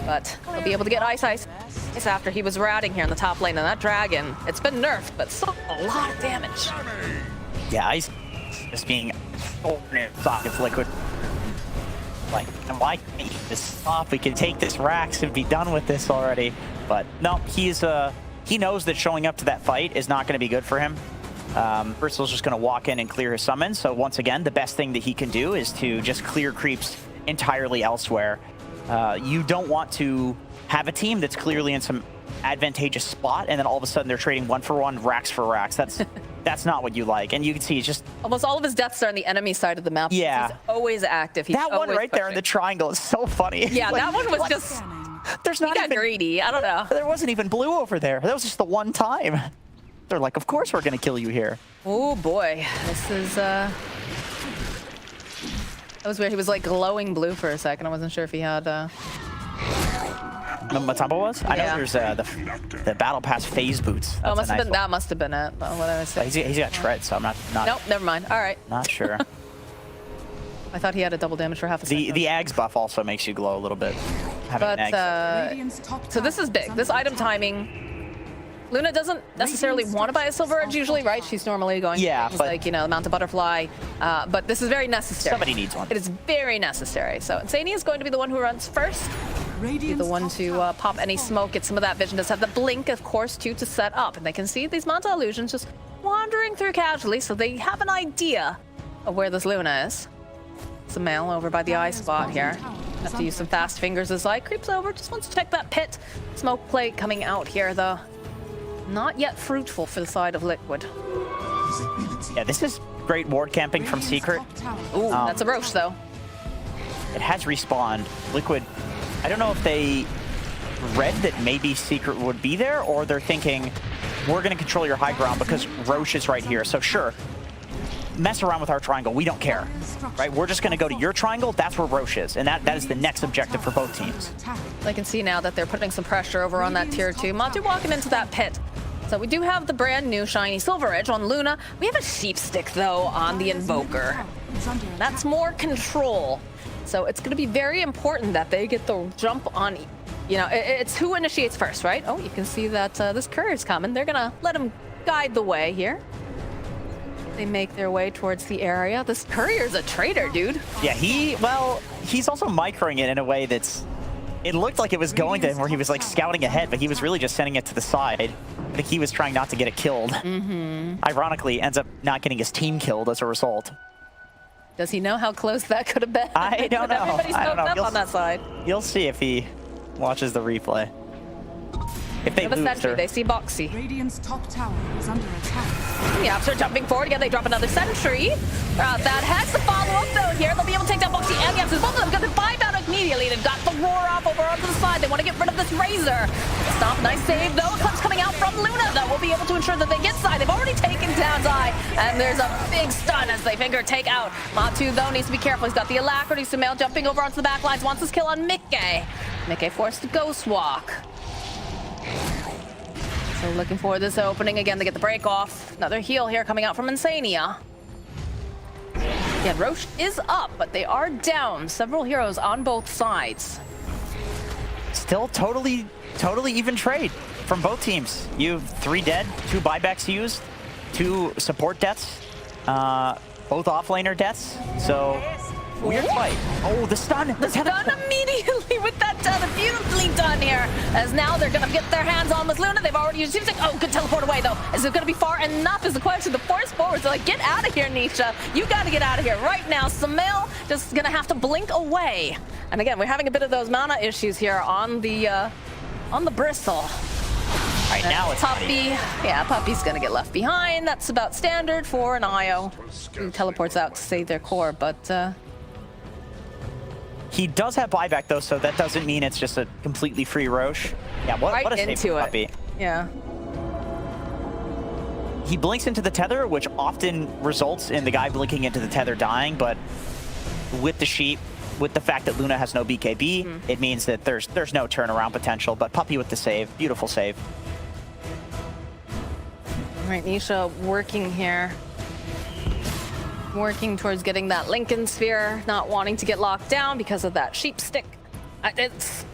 Speaker 4: But he'll be able to get Ice after he was routing here in the top lane. And that dragon, it's been nerfed, but still a lot of damage.
Speaker 5: Yeah, Ice just being sockets liquid. Like, why can't we just stop? We can take this Rax and be done with this already. But no, he knows that showing up to that fight is not going to be good for him. Bristle's just going to walk in and clear his summons. So once again, the best thing that he can do is to just clear creeps entirely elsewhere. You don't want to have a team that's clearly in some advantageous spot, and then all of a sudden they're trading 1-for-1, racks for racks. That's not what you like. And you can see it's just
Speaker 4: almost all of his deaths are on the enemy side of the map.
Speaker 5: Yeah.
Speaker 4: He's always active. He's
Speaker 5: that one
Speaker 4: always
Speaker 5: right there in the
Speaker 4: pushing.
Speaker 5: triangle is so funny.
Speaker 4: Yeah,
Speaker 5: Like,
Speaker 4: that one was
Speaker 5: what?
Speaker 4: just.
Speaker 5: There's
Speaker 4: He
Speaker 5: not
Speaker 4: got
Speaker 5: even
Speaker 4: greedy. I don't know.
Speaker 5: there wasn't even blue over there. That was just the one time. They're like, of course we're gonna kill you here.
Speaker 4: Oh boy, this is. That was weird. He was like glowing blue for a second. I wasn't sure if he had.
Speaker 5: Matamba was? I know
Speaker 4: Yeah.
Speaker 5: there's the battle pass phase boots.
Speaker 4: Oh,
Speaker 5: That's a nice one.
Speaker 4: that must have been it. What I was
Speaker 5: But
Speaker 4: saying.
Speaker 5: he's got tread, so I'm not
Speaker 4: Nope, never mind. All right.
Speaker 5: not sure.
Speaker 4: I thought he had a double damage for half a second.
Speaker 5: The Ags buff also makes you glow a little bit. Having
Speaker 4: But
Speaker 5: an Ags.
Speaker 6: Radiant's top
Speaker 4: so this
Speaker 6: tower
Speaker 4: is big.
Speaker 6: under
Speaker 4: This item
Speaker 6: attack.
Speaker 4: timing. Luna doesn't necessarily want to buy a silver edge usually, right? She's normally going
Speaker 5: Yeah,
Speaker 4: things
Speaker 5: but-
Speaker 4: like, you know, Mount a Butterfly. But this is very necessary.
Speaker 5: Somebody needs one.
Speaker 4: It is very necessary. So Insania is going to be the one who runs first. Be
Speaker 6: Radiant's
Speaker 4: the one
Speaker 6: top
Speaker 4: to
Speaker 6: tower
Speaker 4: pop any
Speaker 6: has
Speaker 4: smoke, get some of that vision. Does have the blink, of course, too, to set up. And they can see these Manta illusions just wandering through casually, so they have an idea of where this Luna is. Some mail over by the eye spot here. Have to use some fast fingers as I creeps over. Just wants to check that pit. Smoke plate coming out here, though. Not yet fruitful for the side of Liquid.
Speaker 5: Yeah, this is great ward camping from
Speaker 6: Radiant's
Speaker 5: Secret.
Speaker 6: top tower
Speaker 4: Ooh, that's a Roche, though.
Speaker 5: It has respawned. Liquid, I don't know if they read that maybe Secret would be there, or they're thinking, we're going to control your high ground because Roche is right here. So sure, mess around with our triangle. We don't care, right? We're just going to go to your triangle. That's where Roche is. And that is the next objective for both teams.
Speaker 4: I can see now that they're putting some pressure over on that tier 2. Matu walking into that pit. So we do have the brand new shiny Silver Edge on Luna. We have a Sheep Stick, though, on the Invoker. That's more control. So it's going to be very important that they get the jump on, you know, it's who initiates first, right? Oh, you can see that this courier's coming. They're going to let him guide the way here. They make their way towards the area. This courier's a traitor, dude.
Speaker 5: Yeah, he's also microing it in a way that's, it looked like it was going to him where he was like scouting ahead, but he was really just sending it to the side. I think he was trying not to get it killed. Ironically, ends up not getting his team killed as a result.
Speaker 4: Does he know how close that could have been?
Speaker 5: I don't know.
Speaker 4: Everybody's
Speaker 5: I don't
Speaker 4: smoked
Speaker 5: know.
Speaker 4: up on that side.
Speaker 5: You'll see if he watches the replay. If they
Speaker 4: They have a
Speaker 5: lose,
Speaker 4: sentry. They see Boxy.
Speaker 6: Radiant's top tower is under attack.
Speaker 4: The Apps are jumping forward again. They drop another sentry. That has to follow up though here. They'll be able to take down Boxy and the Apps. Both of them got the 5 out immediately. They've got the roar off over onto the side. They want to get rid of this Razor. Stomp, nice save though. Eclipse coming out from Luna though. Will be able to ensure that they get side. They've already taken down Zai. And there's a big stun as they finger take out. Matu though needs to be careful. He's got the Alacrity. Sumail jumping over onto the back lines. Wants his kill on Mickey. Mickey forced to Ghost Walk. So looking for this opening again to get the break off. Another heal here coming out from Insania. Yeah, Roche is up, but they are down. Several heroes on both sides.
Speaker 5: still totally even trade from both teams. You have 3 dead, 2 buybacks used, 2 support deaths, both offlaner deaths. So weird fight. Oh, the stun!
Speaker 4: The stun immediately with that beautifully done here. As now they're gonna get their hands on with Luna. They've already used Seems like, oh, good teleport away though. Is it gonna be far enough is the question. The force forwards are like, get out of here, Nisha. You gotta get out of here right now. Sumail just gonna have to blink away. And again, we're having a bit of those mana issues here on the Bristle.
Speaker 5: Right now it's
Speaker 4: Puppy, yeah, Puppy's gonna get left behind. That's about standard for an IO who teleports out to save their core, but
Speaker 5: he does have buyback though, so that doesn't mean it's just a completely free Roche. Yeah, what a save
Speaker 4: into
Speaker 5: for
Speaker 4: it.
Speaker 5: Puppy.
Speaker 4: Yeah.
Speaker 5: He blinks into the tether, which often results in the guy blinking into the tether dying, but with the sheep, with the fact that Luna has no BKB, it means that there's no turnaround potential, but Puppy with the save, beautiful save.
Speaker 4: All right, Nisha working here. Working towards getting that Lincoln Sphere, not wanting to get locked down because of that sheep stick.
Speaker 5: It's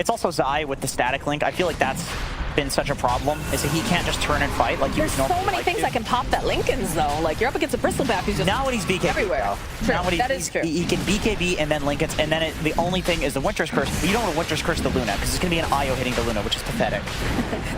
Speaker 5: also Zai with the static link. I feel like that's been such a problem, is that he can't just turn and fight like you would
Speaker 4: There's
Speaker 5: normally
Speaker 4: so many
Speaker 5: like
Speaker 4: things
Speaker 5: to.
Speaker 4: that can pop that Lincoln's though. Like you're up against a Bristleback who's just
Speaker 5: Not when he's BKB
Speaker 4: everywhere.
Speaker 5: though.
Speaker 4: True,
Speaker 5: Not when
Speaker 4: that is true.
Speaker 5: He can BKB and then Lincoln's, and then the only thing is the Winter's Curse. But you don't want to Winter's Curse the Luna, because it's going to be an IO hitting the Luna, which is pathetic.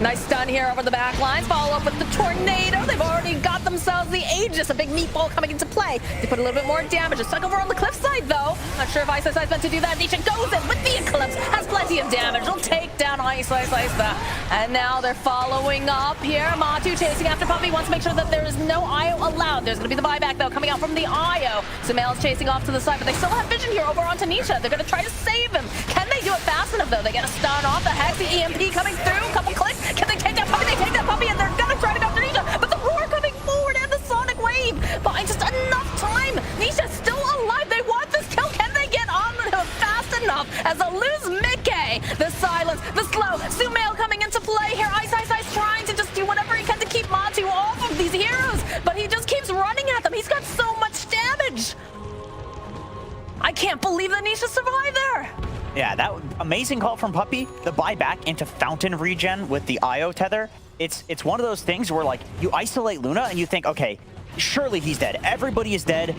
Speaker 4: Nice stun here over the back lines. Follow up with the Tornado. They've already got themselves the Aegis, a big meatball coming into play. They put a little bit more damage. It's stuck over on the cliff side though. Not sure if Ice meant to do that. Nisha goes in with the Eclipse, has plenty of damage. Will take down down Ice that. And now they're following up here. Matu chasing after Puppey, wants to make sure that there is no IO allowed. There's going to be the buyback, though, coming out from the IO. Sumail's chasing off to the side, but they still have vision here over onto Nisha. They're going to try to save him. Can they do it fast enough, though? They get a stun off the Hex, the EMP coming through, a couple clicks. Can they take that Puppey? They take that Puppey, and they're going to try to go after Nisha. But the Roar coming forward and the Sonic Wave buying just enough time. Nisha's still alive. They want this kill. Can they get on him fast enough as they lose Mickey? The silence, the slow, Sumail coming into play here. Ice trying to just do whatever he can to keep Matu off of these heroes, but he just keeps running at them. He's got so much damage. I can't believe that Nisha survived there.
Speaker 5: Yeah, that amazing call from Puppey. The buyback into Fountain regen with the IO tether. It's one of those things where, like, you isolate Luna and you think, okay, surely he's dead. Everybody is dead.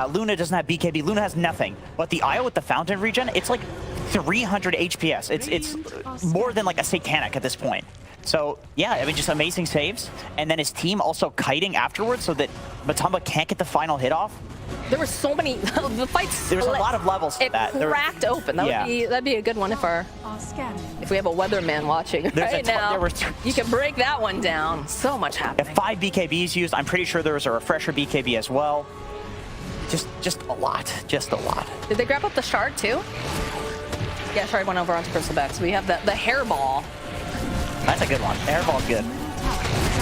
Speaker 5: Luna doesn't have BKB. Luna has nothing. But the IO with the Fountain regen, it's like 300 HPS. It's more than like a Satanic at this point. So yeah, I mean, just amazing saves. And then his team also kiting afterwards so that Matumba can't get the final hit off.
Speaker 4: There were so many, the fights.
Speaker 5: There's a lot of levels to that.
Speaker 4: It cracked open. That'd be a good one if we have a weatherman watching right now. You can break that one down. So much happening. 5 BKBs used. I'm pretty sure there was a refresher BKB as well. Just a lot. Just a lot. Did they grab up the shard too? Yeah, shard went over onto Bristleback. So we have the hairball.
Speaker 5: That's a good one. The hairball's good.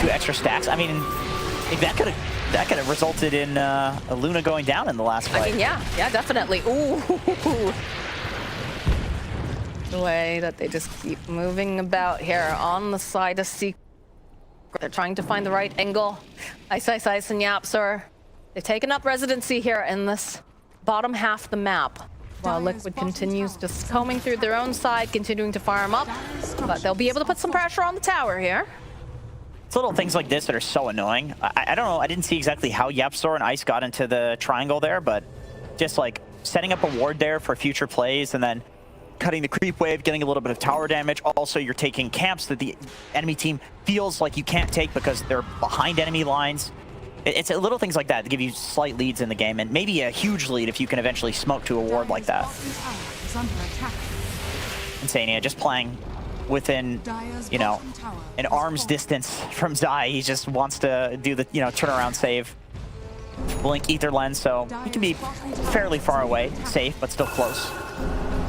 Speaker 5: 2 extra stacks. I mean, that could have resulted in Luna going down in the last fight.
Speaker 4: I mean, yeah, definitely. Ooh. The way that they just keep moving about here on the side of Secret. They're trying to find the right angle. Ice and Yapsor. They've taken up residency here in this bottom half of the map, while Liquid continues just combing through their own side, continuing to farm up. But they'll be able to put some pressure on the tower here.
Speaker 5: It's little things like this that are so annoying. I don't know. I didn't see exactly how Yapsor and Ice got into the triangle there, but just like setting up a ward there for future plays and then cutting the creep wave, getting a little bit of tower damage. Also, you're taking camps that the enemy team feels like you can't take because they're behind enemy lines. It's little things like that that give you slight leads in the game, and maybe a huge lead if you can eventually smoke to a ward like that. Insania just playing within, you know, an arm's distance from Zai. He just wants to do the, turnaround save. Blink Ether Lens, so he can be fairly far away, safe, but still close.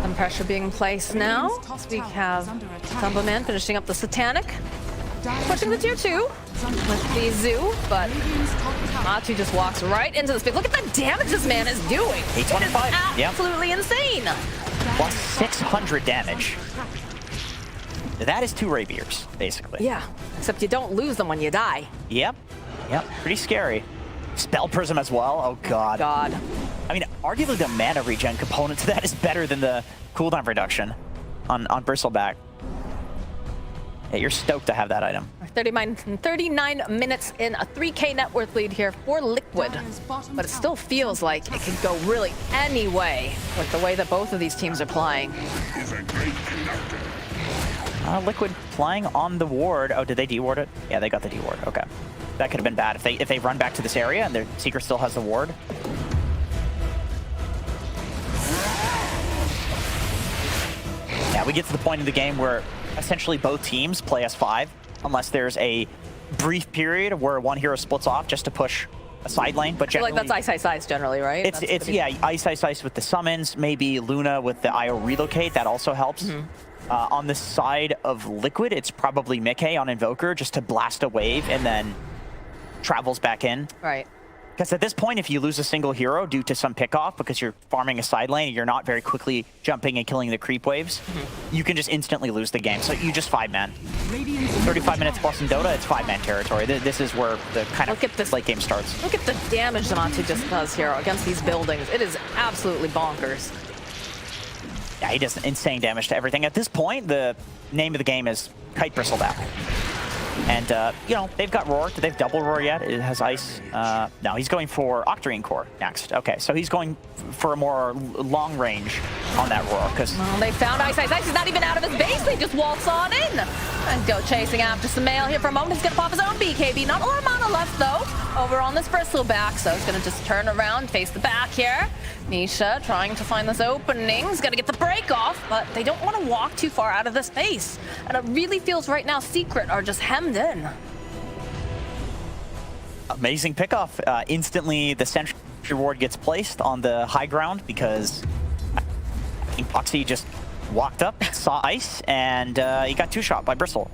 Speaker 4: Some pressure being placed now. We have Tumbleman finishing up the Satanic. Pushing the tier 2 with the Zoo, but Matu just walks right into the space. Look at the damage this man is doing.
Speaker 5: 825.
Speaker 4: Absolutely insane.
Speaker 5: Plus 600 damage. That is 2 Rapiers, basically.
Speaker 4: Yeah, except you don't lose them when you die.
Speaker 5: Yep. Pretty scary. Spell Prism as well. Oh, God. I mean, arguably the mana regen component to that is better than the cooldown reduction on Bristleback. Yeah, you're stoked to have that item.
Speaker 4: 39 minutes in, a 3K net worth lead here for Liquid. But it still feels like it could go really any way with the way that both of these teams are playing.
Speaker 5: Liquid flying on the ward. Oh, did they deward it? Yeah, they got the deward. Okay. That could have been bad if they run back to this area and their Secret still has the ward. Yeah, we get to the point in the game where essentially both teams play S5 unless there's a brief period where one hero splits off just to push a side lane. But generally,
Speaker 4: like that's Ice generally, right?
Speaker 5: It's yeah, Ice with the summons, maybe Luna with the IO relocate. That also helps. On the side of Liquid, it's probably Mickey on Invoker just to blast a wave and then travels back in.
Speaker 4: Right.
Speaker 5: Because at this point, if you lose a single hero due to some pick-off because you're farming a side lane and you're not very quickly jumping and killing the creep waves, you can just instantly lose the game. So you just 5-man. 35 minutes plus in Dota, it's 5-man territory. This is where the kind of late game starts.
Speaker 4: Look at the damage Zamatu just does here against these buildings. It is absolutely bonkers.
Speaker 5: Yeah, he does insane damage to everything. At this point, the name of the game is Kite Bristleback. And, they've got Roar. Do they have double Roar yet? It has Ice. No, he's going for Octarine Core next. Okay, so he's going for a more long-range on that roar, because
Speaker 4: Well, they found Ice Ice. Ice is not even out of his base. They just waltz on in. And go chasing after Sumail here for a moment. He's going to pop his own BKB. Not a lot of mana left, though, over on this Bristleback. So he's going to just turn around, face the back here. Nisha trying to find this opening. He's going to get the break off, but they don't want to walk too far out of this base. And it really feels right now Secret are just hemmed in.
Speaker 5: amazing pickoff. Instantly, the sentry ward gets placed on the high ground because Epoxy just walked up, saw Ice, and he got two-shot by Bristle.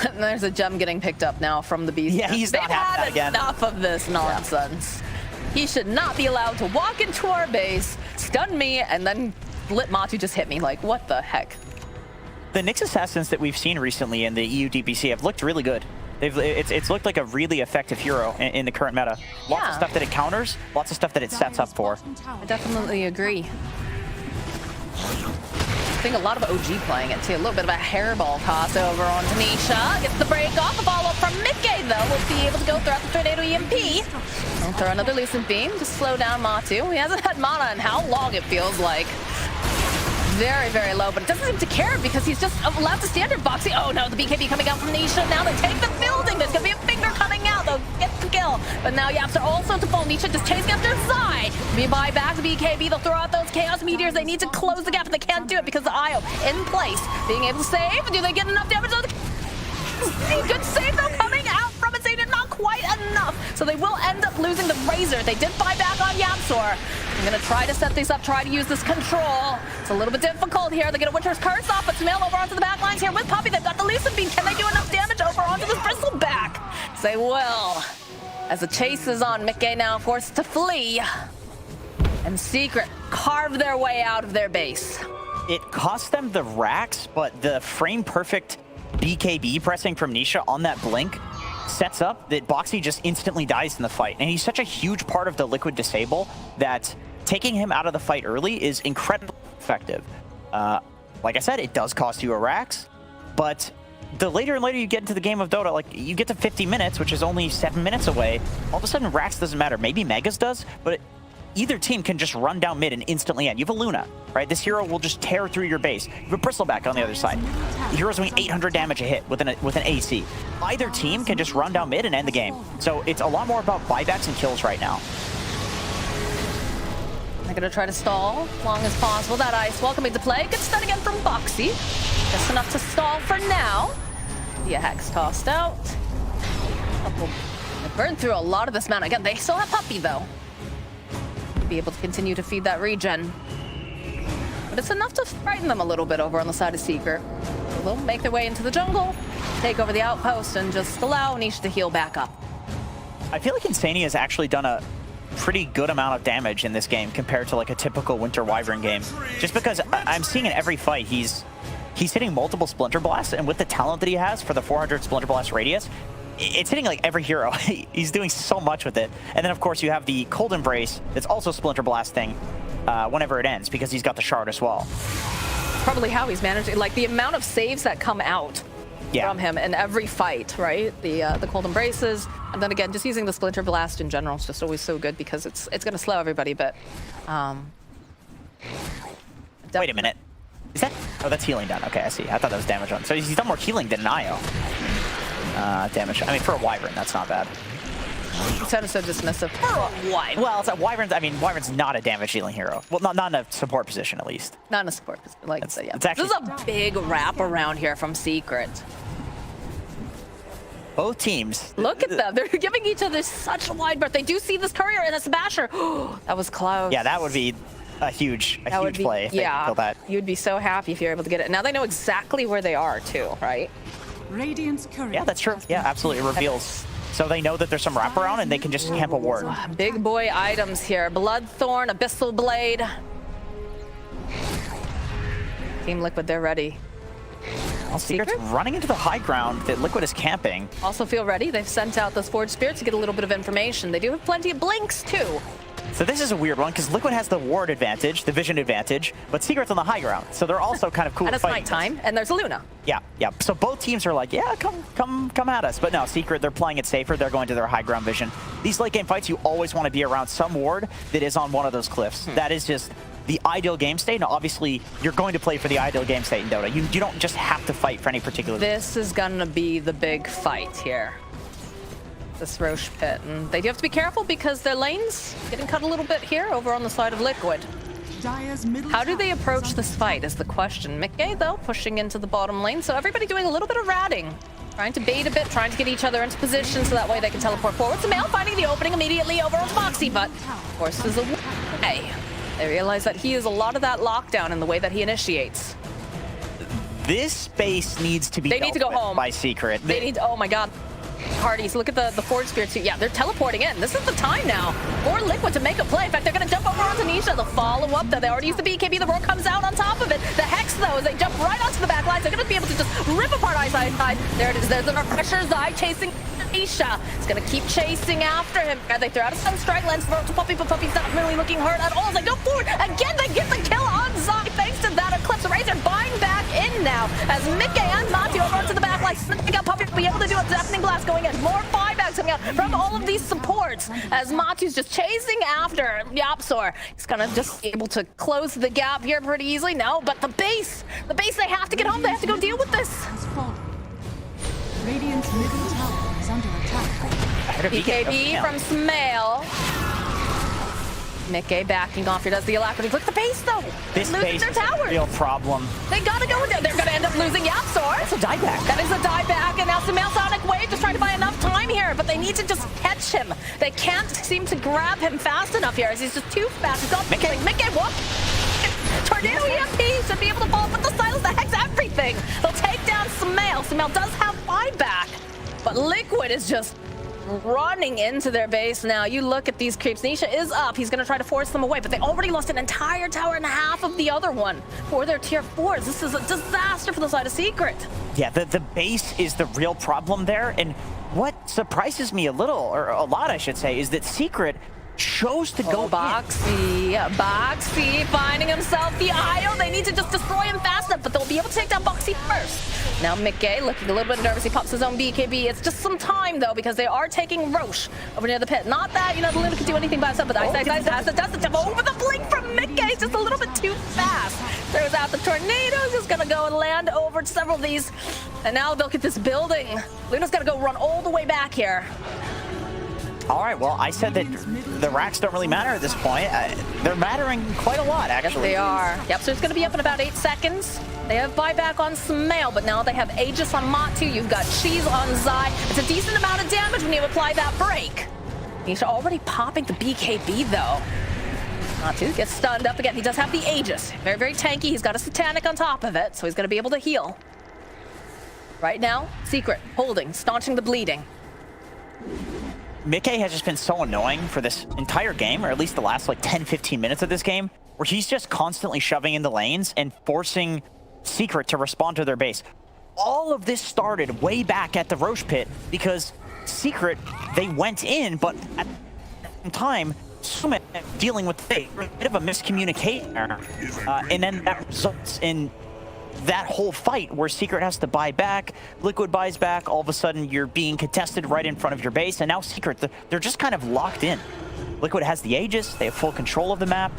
Speaker 4: And there's a gem getting picked up now from the beast.
Speaker 5: Yeah, he's not having that again.
Speaker 4: They've had enough of this nonsense. Yeah. He should not be allowed to walk into our base, stun me, and then let Matu just hit me. Like, what the heck?
Speaker 5: The Nyx Assassins that we've seen recently in the EU DPC have looked really good. It's looked like a really effective hero in the current meta. Lots of stuff that it counters, lots of stuff that it sets up for.
Speaker 4: I definitely agree. I think a lot of OG playing it too. A little bit of a hairball toss over on Tanisha. Gets the break off. A follow-up from Mickey, though. We'll be able to go throughout the Tornado EMP. And throw another Lucent Beam to slow down Matu. He hasn't had mana in how long it feels like. Very, very low, but it doesn't seem to care because he's just allowed to standard boxy. Oh no, the BKB coming out from Nisha. Now they take the building. There's going to be a finger coming out. They'll get the kill. But now Yaps are also to fall. Nisha just chasing after Zai. We buy back the BKB. They'll throw out those Chaos Meteors. They need to close the gap, but they can't do it because the IO in place. Being able to save. Do they get enough damage on the... Good save though coming out from it. Not quite enough. So they will end up losing the Razor. They did buy back on Yapsor. I'm going to try to set these up, try to use this control. It's a little bit difficult here. They get a Winter's Curse off, but Sumail over onto the back lines here with Puppy. They've got the Lucent Beam. Can they do enough damage over onto this Bristleback? They will. As the chase is on, Mickey now forced to flee. And Secret carve their way out of their base.
Speaker 5: It cost them the racks, but the frame-perfect BKB pressing from Nisha on that blink sets up that Boxy just instantly dies in the fight. And he's such a huge part of the Liquid disable that taking him out of the fight early is incredibly effective. Like I said, it does cost you a racks, but the later and later you get into the game of Dota, like you get to 50 minutes, which is only 7 minutes away, all of a sudden racks doesn't matter. Maybe Megas does, but either team can just run down mid and instantly end. You have a Luna, right? This hero will just tear through your base. You have a Bristleback on the other side. The hero's doing 800 damage a hit with an AC. Either team can just run down mid and end the game. So it's a lot more about buybacks and kills right now.
Speaker 4: They're going to try to stall as long as possible. That Ice welcoming to play. Good stun again from Boxy. Just enough to stall for now. The Hex tossed out. They burned through a lot of this mana. Again, they still have Puppy, though. Be able to continue to feed that regen. But it's enough to frighten them a little bit over on the side of Secret. They'll make their way into the jungle, take over the outpost, and just allow Nisha to heal back up.
Speaker 5: I feel like Insania has actually done a pretty good amount of damage in this game compared to like a typical Winter Wyvern game. Just because I'm seeing in every fight he's hitting multiple Splinter Blasts, and with the talent that he has for the 400 Splinter Blast radius, it's hitting like every hero. He's doing so much with it. And then of course you have the Cold Embrace that's also Splinter Blasting whenever it ends because he's got the shard as well.
Speaker 4: Probably how he's managing, like the amount of saves that come out from him in every fight, right? The Cold Embraces, and then again, just using the Splinter Blast in general is just always so good because it's going to slow everybody, but...
Speaker 5: Wait a minute. Is that... Oh, that's healing done. Okay, I see. I thought that was damage on. So he's done more healing than an IO. Damage. I mean, for a Wyvern, that's not bad.
Speaker 4: You sounded so dismissive. For a Wyvern.
Speaker 5: Well, it's a Wyvern's. I mean, Wyvern's not a damage dealing hero. Well, not in a support position, at least.
Speaker 4: Not in a support position. Like I said, yeah.
Speaker 5: It's actually,
Speaker 4: this is a big wrap around here from Secret.
Speaker 5: Both teams.
Speaker 4: Look at them. They're giving each other such a wide berth. They do see this courier and a Smasher. That was close.
Speaker 5: Yeah, that would be a huge play if they kill that.
Speaker 4: You'd be so happy if you're able to get it. Now they know exactly where they are, too, right?
Speaker 6: Radiant's courier.
Speaker 5: Yeah, that's true. Yeah, absolutely. It reveals. So they know that there's some wraparound and they can just camp a ward.
Speaker 4: Big boy items here. Bloodthorn, Abyssal Blade. Team Liquid, they're ready.
Speaker 5: Well, Secret's running into the high ground that Liquid is camping.
Speaker 4: Also feel ready. They've sent out those Forged Spirits to get a little bit of information. They do have plenty of blinks, too.
Speaker 5: So this is a weird one because Liquid has the ward advantage, the vision advantage, but Secret's on the high ground. So they're also kind of cool.
Speaker 4: And it's nighttime, and there's Luna.
Speaker 5: Yeah. So both teams are like, yeah, come at us. But no, Secret, they're playing it safer. They're going to their high ground vision. These late game fights, you always want to be around some ward that is on one of those cliffs. That is just the ideal game state. Now, obviously, you're going to play for the ideal game state in Dota. You don't just have to fight for any particular...
Speaker 4: This is gonna be the big fight here. This Roche pit. And they do have to be careful because their lane's getting cut a little bit here over on the side of Liquid. How do they approach this fight is the question. Mickey, though, pushing into the bottom lane. So everybody doing a little bit of ratting. Trying to bait a bit, trying to get each other into position so that way they can teleport forward. Sumail finding the opening immediately over on Foxy, but forces away. They realize that he is a lot of that lockdown in the way that he initiates.
Speaker 5: This space needs to be
Speaker 4: They need to go home.
Speaker 5: by Secret.
Speaker 4: They need, oh my god. Parties, look at the Forge Spear too. Yeah, they're teleporting in. This is the time now for Liquid to make a play. In fact, they're going to jump over onto Nisha. They'll follow up though. They already used the BKB. The roar comes out on top of it. The Hex though, as they jump right onto the back lines, they're going to be able to just rip apart Side. There it is. There's the pressure. Zai chasing Nisha. It's going to keep chasing after him. They throw out a Sunstrike lens for to Puppy, but Puppy's not really looking hurt at all. As they go forward again, they get the kill on Zai thanks to that Eclipse. Razor buying back in now as Mickey and Mati over onto the back line. Snipping up Puppy to be able to do a Deafening Blast going in. More buybacks coming out from all of these supports as Matu's just chasing after Yapsor. He's gonna just be able to close the gap here pretty easily. No, but the base, they have to get home. They have to go deal with this.
Speaker 6: Radiant's middle tower is under attack.
Speaker 4: BKB from Smail. Mickey backing off here, does the alacrity. Look at the base though.
Speaker 5: This
Speaker 4: losing
Speaker 5: base
Speaker 4: their
Speaker 5: is a
Speaker 4: towers.
Speaker 5: real problem.
Speaker 4: They gotta go in there. They're gonna end up losing Yapsor.
Speaker 5: That's a dieback.
Speaker 4: That is a dieback, and now Smail Sonic Wave just trying to buy enough time here, but they need to just catch him. They can't seem to grab him fast enough here as he's just too fast. He's got Mickey, what? Tornado EMP should be able to follow, but the silence, the Hex, everything. They'll take down Smail. Smail does have buyback, but Liquid is just running into their base now. You look at these creeps. Nisha is up. He's going to try to force them away, but they already lost an entire tower and half of the other one for their tier 4s. This is a disaster for the side of Secret.
Speaker 5: Yeah, the base is the real problem there. And what surprises me a little, or a lot, I should say, is that Secret chose to go
Speaker 4: Boxy, Boxy finding himself the IO. They need to just destroy him fast enough, but they'll be able to take down Boxy first. Now Mickey looking a little bit nervous. He pops his own BKB. It's just some time though because they are taking Roche over near the pit. Not that, the Luna can do anything by himself, but Ice has the jump over the blink from Mickey. Just a little bit too fast. Throws out the tornadoes. He's gonna go and land over several of these. And now they'll get this building. Luna's gotta go run all the way back here.
Speaker 5: All right, well, I said that the racks don't really matter at this point. They're mattering quite a lot, actually.
Speaker 4: Yes, they are. Yep, so it's going to be up in about 8 seconds. They have buyback on Smail, but now they have Aegis on Matu. You've got Cheese on Zai. It's a decent amount of damage when you apply that break. He's already popping the BKB, though. Matu gets stunned up again. He does have the Aegis. Very, very tanky. He's got a Satanic on top of it, so he's going to be able to heal. Right now, Secret, holding, staunching the bleeding.
Speaker 5: Mickey has just been so annoying for this entire game, or at least the last like 10-15 minutes of this game, where he's just constantly shoving in the lanes and forcing Secret to respond to their base. All of this started way back at the Roche pit because Secret, they went in, but at the same time, Summit dealing with a bit of a miscommunication, and then that results in that whole fight where Secret has to buy back, Liquid buys back, all of a sudden you're being contested right in front of your base, and now Secret, they're just kind of locked in. Liquid has the Aegis, they have full control of the map,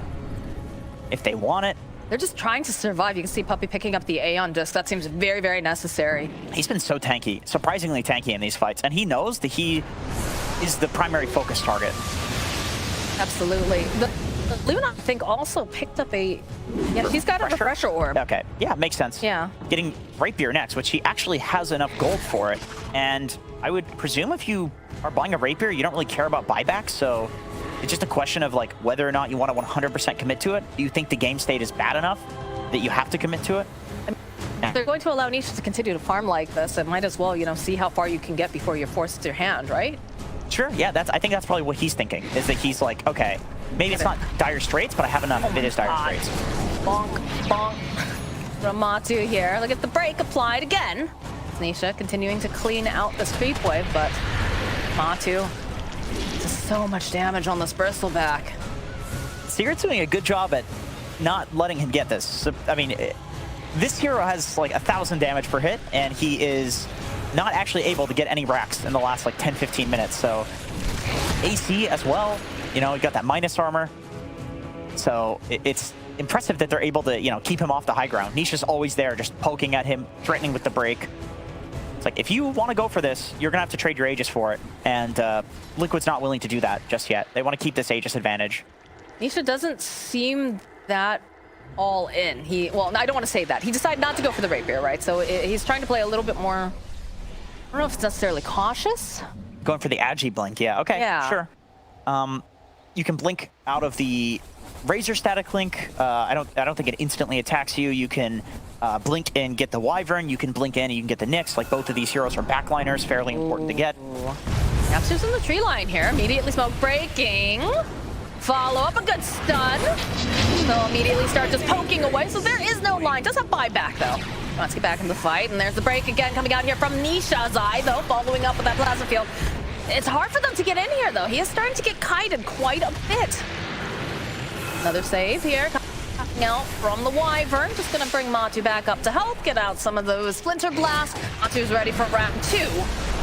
Speaker 5: if they want it.
Speaker 4: They're just trying to survive. You can see Puppy picking up the Aeon disc. That seems very, very necessary.
Speaker 5: He's been so tanky, surprisingly tanky in these fights, and he knows that he is the primary focus target.
Speaker 4: Absolutely. Luna, I think, also picked up a... Yeah, he's got a refresher orb.
Speaker 5: Okay, yeah, makes sense.
Speaker 4: Yeah.
Speaker 5: Getting Rapier next, which he actually has enough gold for it. And I would presume if you are buying a Rapier, you don't really care about buybacks, so it's just a question of like whether or not you want to 100% commit to it. Do you think the game state is bad enough that you have to commit to it?
Speaker 4: If they're going to allow Nisha to continue to farm like this, it might as well, see how far you can get before you're forced to your hand, right?
Speaker 5: Sure, yeah, I think that's probably what he's thinking, is that he's like, okay, maybe it's not dire straits, but I have enough. It is dire straits.
Speaker 4: Bonk, bonk. From Matu here. Look at the break applied again. Nisha continuing to clean out this creep wave, but Matu does so much damage on this bristleback.
Speaker 5: Secret's doing a good job at not letting him get this. So, I mean, this hero has like 1,000 damage per hit, and he is not actually able to get any racks in the last like 10-15 minutes. So AC as well. You got that minus armor. So it's impressive that they're able to, keep him off the high ground. Nisha's always there, just poking at him, threatening with the break. It's like, if you want to go for this, you're going to have to trade your Aegis for it. And Liquid's not willing to do that just yet. They want to keep this Aegis advantage.
Speaker 4: Nisha doesn't seem that all in. Well, I don't want to say that. He decided not to go for the rapier, right? So he's trying to play a little bit more, I don't know if it's necessarily cautious.
Speaker 5: Going for the Agi blink, yeah. Okay,
Speaker 4: Yeah.
Speaker 5: sure. You can blink out of the Razor static link. I don't think it instantly attacks you. You can blink and get the Wyvern. You can blink in and you can get the Nyx. Like, both of these heroes are backliners, fairly important to get.
Speaker 4: Napster's in the tree line here. Immediately smoke breaking. Follow up a good stun. They'll immediately start just poking away. So there is no line. Does have buyback though. Let's get back in the fight. And there's the break again coming out here from Nisha's eye though, following up with that plasma field. It's hard for them to get in here though. He is starting to get kited quite a bit. Another save here. Coming out from the Wyvern. Just gonna bring Matu back up to help. Get out some of those Splinter Blasts. Matu's ready for round 2.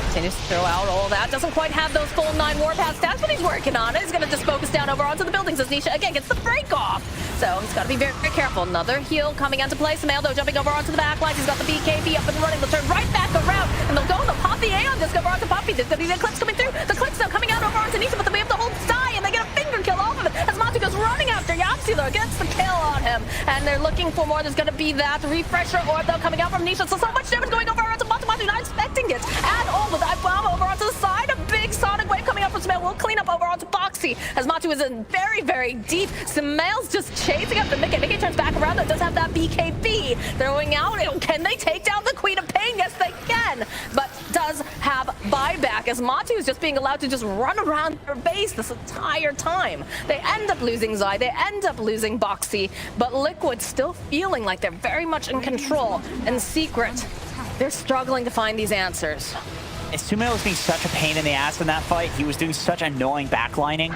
Speaker 4: Continues to throw out all that. Doesn't quite have those full 9 Warpath stats, but he's working on it. He's going to just focus down over onto the buildings as Nisha again gets the break off. So he's got to be very, very careful. Another heal coming into play. Samael though jumping over onto the back line. He's got the BKB up and running. They'll turn right back around and they'll go and they'll pop the Aeon disc over onto Poppy. There's going to be the clips coming through. The clips now coming out over onto Nisha, but then we have the whole Psy and they get a finger kill off of it as Matu goes running after Yapsi though, gets the kill on him. And they're looking for more. There's going to be that refresher orb though coming out from Nisha. So much damage going over onto Matu. Matu not expecting it at all with that bomb over onto the side. A big sonic wave coming up from Samael. We'll clean up over onto Boxy as Matu is in very, very deep. Samael's just chasing after Mickey. Mickey turns back around. That does have that BKB throwing out. Can they take down the Queen of Pain? Yes, they can. But does have buyback as Matu is just being allowed to just run around their base this entire time. They end up losing Zai. They end up losing Boxy. But Liquid still feeling like they're very much in control. In secret, they're struggling to find these answers.
Speaker 5: Sumail was being such a pain in the ass in that fight. He was doing such annoying backlining.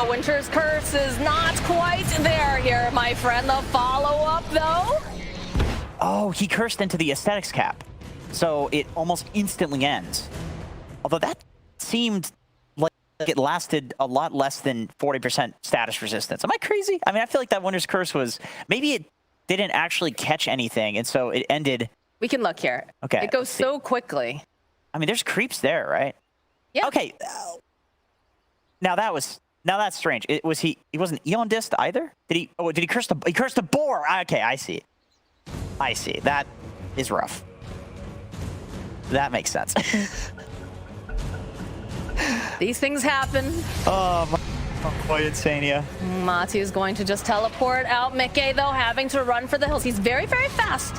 Speaker 4: Winter's Curse is not quite there here, my friend. The follow-up, though.
Speaker 5: Oh, he cursed into the aesthetics cap. So it almost instantly ends. Although that seemed like it lasted a lot less than 40% status resistance. Am I crazy? I mean, I feel like that Winter's Curse was... Maybe it didn't actually catch anything, and so it ended...
Speaker 4: We can look here.
Speaker 5: Okay.
Speaker 4: It goes so quickly.
Speaker 5: I mean, there's creeps there, right?
Speaker 4: Yeah.
Speaker 5: Okay. Now that's strange. He wasn't Eon Dist either? Did he curse the boar? Okay, I see. That is rough. That makes sense.
Speaker 4: These things happen.
Speaker 5: Oh, boy, Insania.
Speaker 4: Matu is going to just teleport out. Mickey, though, having to run for the hills. He's very, very fast.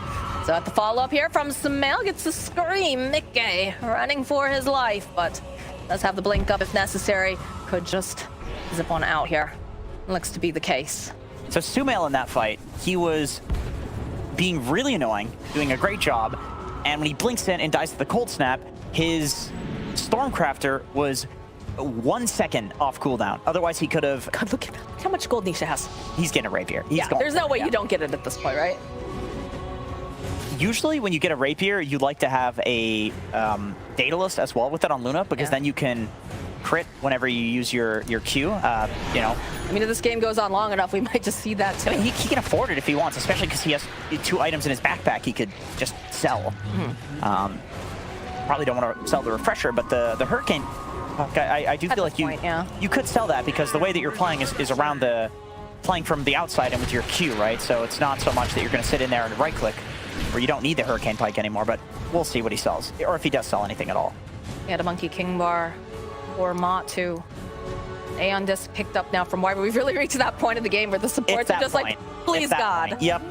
Speaker 4: So at the follow-up here from Samael gets the scream. Mickey running for his life, but does have the blink up if necessary. Could just zip on out here. Looks to be the case.
Speaker 5: So Sumail in that fight, he was being really annoying, doing a great job, and when he blinks in and dies to the cold snap, his Stormcrafter was 1 second off cooldown. Otherwise, he could have...
Speaker 4: God, look at how much gold Nisha has.
Speaker 5: He's getting a rapier.
Speaker 4: There's no way you don't get it at this point, right?
Speaker 5: Usually when you get a rapier, you like to have a Daedalus as well with it on Luna, because then you can crit whenever you use your Q, I
Speaker 4: mean, if this game goes on long enough, we might just see that too.
Speaker 5: I mean, he can afford it if he wants, especially because he has 2 items in his backpack he could just sell. Probably don't want to sell the refresher, but the Hurricane, I do feel like you could sell that, because the way that you're playing is around playing from the outside and with your Q, right? So it's not so much that you're going to sit in there and right-click, where you don't need the Hurricane Pike anymore, but we'll see what he sells, or if he does sell anything at all.
Speaker 4: Yeah, the Monkey King Bar or Matu. Aeon Disc picked up now from Wyvern. We've really reached that point of the game where the supports are just like, please God.
Speaker 5: Point. Yep.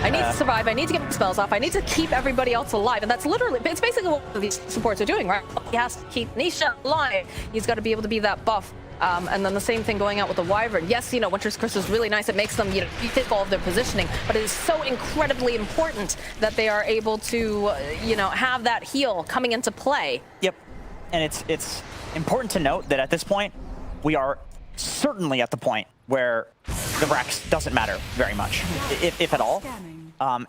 Speaker 4: I need to survive. I need to get my spells off. I need to keep everybody else alive. And that's literally, it's basically what these supports are doing, right? He has to keep Nisha alive. He's got to be able to be that buff. And then the same thing going out with the Wyvern. Yes, Winter's Curse is really nice. It makes them, take all of their positioning, but it is so incredibly important that they are able to, have that heal coming into play.
Speaker 5: Yep. And it's important to note that at this point, we are certainly at the point where the Rax doesn't matter very much, if at all.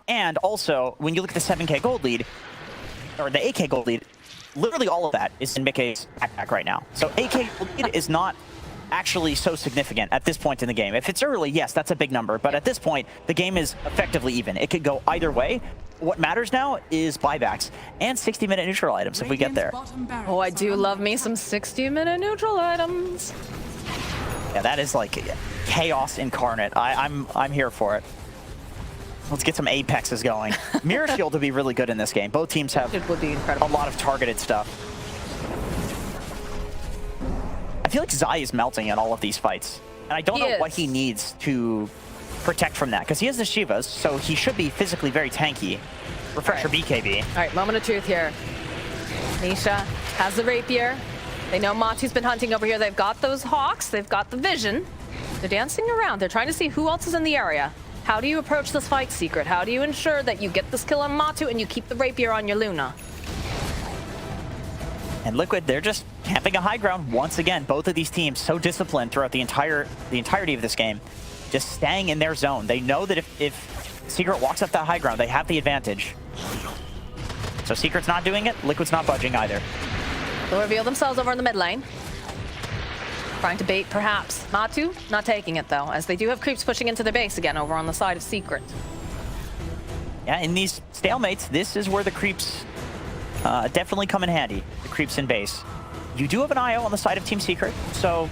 Speaker 5: And also, when you look at the 7k gold lead, or the 8k gold lead, literally all of that is in Mickey's backpack right now. So 8k gold lead is not actually so significant at this point in the game. If it's early, yes, that's a big number. But at this point, the game is effectively even. It could go either way. What matters now is buybacks and 60-minute neutral items if we get there.
Speaker 4: Oh, I do love me some 60-minute neutral items.
Speaker 5: Yeah, that is like chaos incarnate. I'm here for it. Let's get some apexes going. Mirror Shield would be really good in this game. Both teams have
Speaker 4: It would be incredible.
Speaker 5: a lot of targeted stuff. I feel like Zai is melting in all of these fights. And I don't know what he needs to protect from that, because he has the Shivas, so he should be physically very tanky. Refresher BKB.
Speaker 4: All right, moment of truth here. Nisha has the rapier. They know Matu's been hunting over here. They've got those hawks. They've got the vision. They're dancing around. They're trying to see who else is in the area. How do you approach this fight, Secret? How do you ensure that you get this kill on Matu and you keep the rapier on your Luna?
Speaker 5: And Liquid, they're just camping a high ground once again. Both of these teams so disciplined throughout the entirety of this game, just staying in their zone. They know that if Secret walks up that high ground, they have the advantage. So Secret's not doing it, Liquid's not budging either.
Speaker 4: They'll reveal themselves over in the mid lane. Trying to bait, perhaps. Matu not taking it, though, as they do have creeps pushing into their base again over on the side of Secret.
Speaker 5: Yeah, in these stalemates, this is where the creeps definitely come in handy. The creeps in base. You do have an IO on the side of Team Secret, so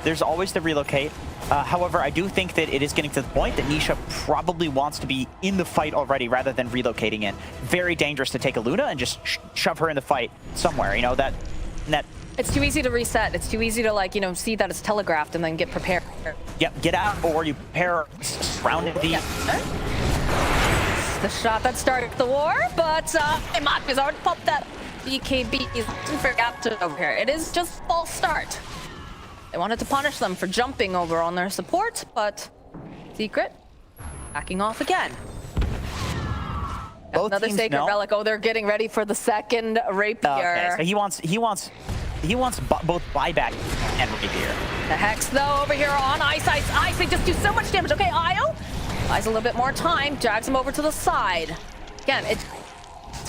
Speaker 5: there's always the relocate. However, I do think that it is getting to the point that Nisha probably wants to be in the fight already rather than relocating in. Very dangerous to take a Luna and just shove her in the fight somewhere. You know, that
Speaker 4: It's too easy to reset. It's too easy to, like, you know, see that it's telegraphed and then get prepared.
Speaker 5: Yep, get out, or you prepare surrounded the...
Speaker 4: The shot that started the war, but Matu's already popped that BKB. He's forgot to over here. It is just false start. They wanted to punish them for jumping over on their support, but Secret backing off again.
Speaker 5: Both
Speaker 4: Another
Speaker 5: teams
Speaker 4: Sacred
Speaker 5: know.
Speaker 4: Relic. Oh, they're getting ready for the second rapier.
Speaker 5: Okay, so he wants both buyback and rapier.
Speaker 4: The Hex, though, over here on Ice. They just do so much damage. Okay, Io buys a little bit more time, drags him over to the side. Again, it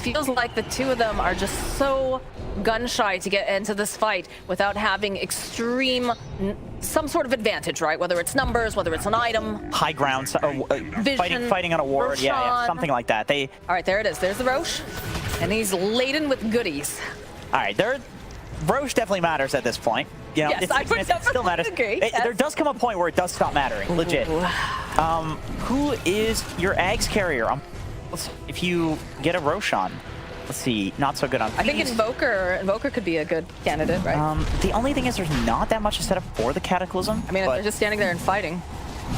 Speaker 4: feels like the two of them are just so gun-shy to get into this fight without having extreme, some sort of advantage, right? Whether it's numbers, whether it's an item.
Speaker 5: High ground,
Speaker 4: Vision,
Speaker 5: fighting on a ward, yeah,
Speaker 4: Roshan.
Speaker 5: something like that.
Speaker 4: All right, there it is. There's the Roche, and he's laden with goodies.
Speaker 5: All right, Roche definitely matters at this point. You know,
Speaker 4: Yes, I would
Speaker 5: it still matters.
Speaker 4: agree, yes.
Speaker 5: There does come a point where it does stop mattering, legit. Who is your Ags carrier? Let's see, if you get a Roshan, let's see, not so good on
Speaker 4: I think
Speaker 5: Beast.
Speaker 4: Invoker could be a good candidate, right?
Speaker 5: The only thing is there's not that much to set up for the Cataclysm.
Speaker 4: I mean, if they're just standing there and fighting.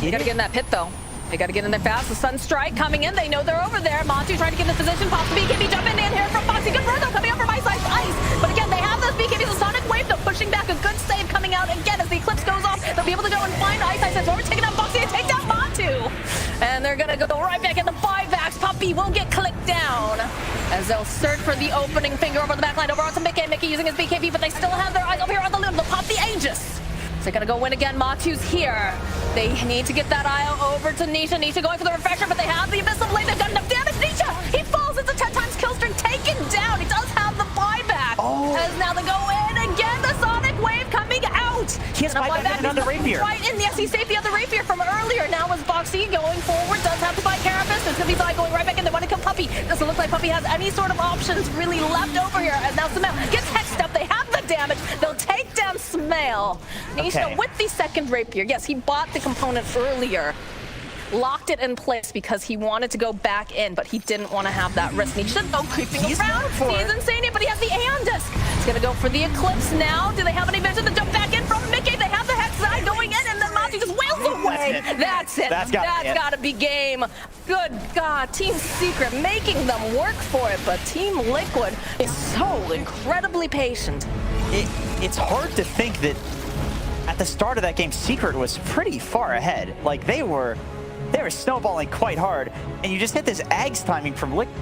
Speaker 4: They gotta get in that pit, though. They gotta get in there fast. The Sunstrike coming in. They know they're over there. Matu trying to get in the position. Pops the BKB jumping in here from Foxy. Good though, coming up from Ice. But again, they have those BKBs. The Sonic Wave, though, pushing back. A good save coming out again as the Eclipse goes off. They'll be able to go and find Ice. It's overtaking out Foxy and take down Matu. And they're gonna go right back into buybacks. Puppy will get clicked down as they'll search for the opening finger over the backline. Over onto Mickey. Mickey using his BKB, but they still have their eyes over here on the loom. They'll pop the Aegis. So they're gonna go win again. Matu's here. They need to get that IO over to Nisha. Nisha going for the refresher, but they have the Abyssal Blade. They've got enough damage. Nisha, he falls. It's a 10 times kill streak taken down. He does have the buyback. As now they go in again. The Sonic Wave coming out.
Speaker 5: He has buyback and another rapier.
Speaker 4: Right in. Yes, he saved the other rapier from earlier. Now is Boxy going forward. Does have to buy Carapace. It's gonna be Zai going right back in. They want to kill Puppy. Doesn't look like Puppy has any sort of options really left over here. And now Smail gets hexed up. They have the damage. They'll take down Smail. Nisha with the second rapier. Yes, he bought the component earlier. Locked it in place because he wanted to go back in, but he didn't want to have that risk. Nisha, though, creeping around. He's insane, but he has the Aeon He's gonna go for the Eclipse now. Do they have any vision to jump back in from Mickey? They have the Hex Side going in, and then Matu just wails away. That's it. That's gotta be game. Good God, Team Secret making them work for it, but Team Liquid is so incredibly patient.
Speaker 5: It's hard to think that at the start of that game, Secret was pretty far ahead. Like, they were snowballing quite hard, and you just hit this Ags timing from Liquid.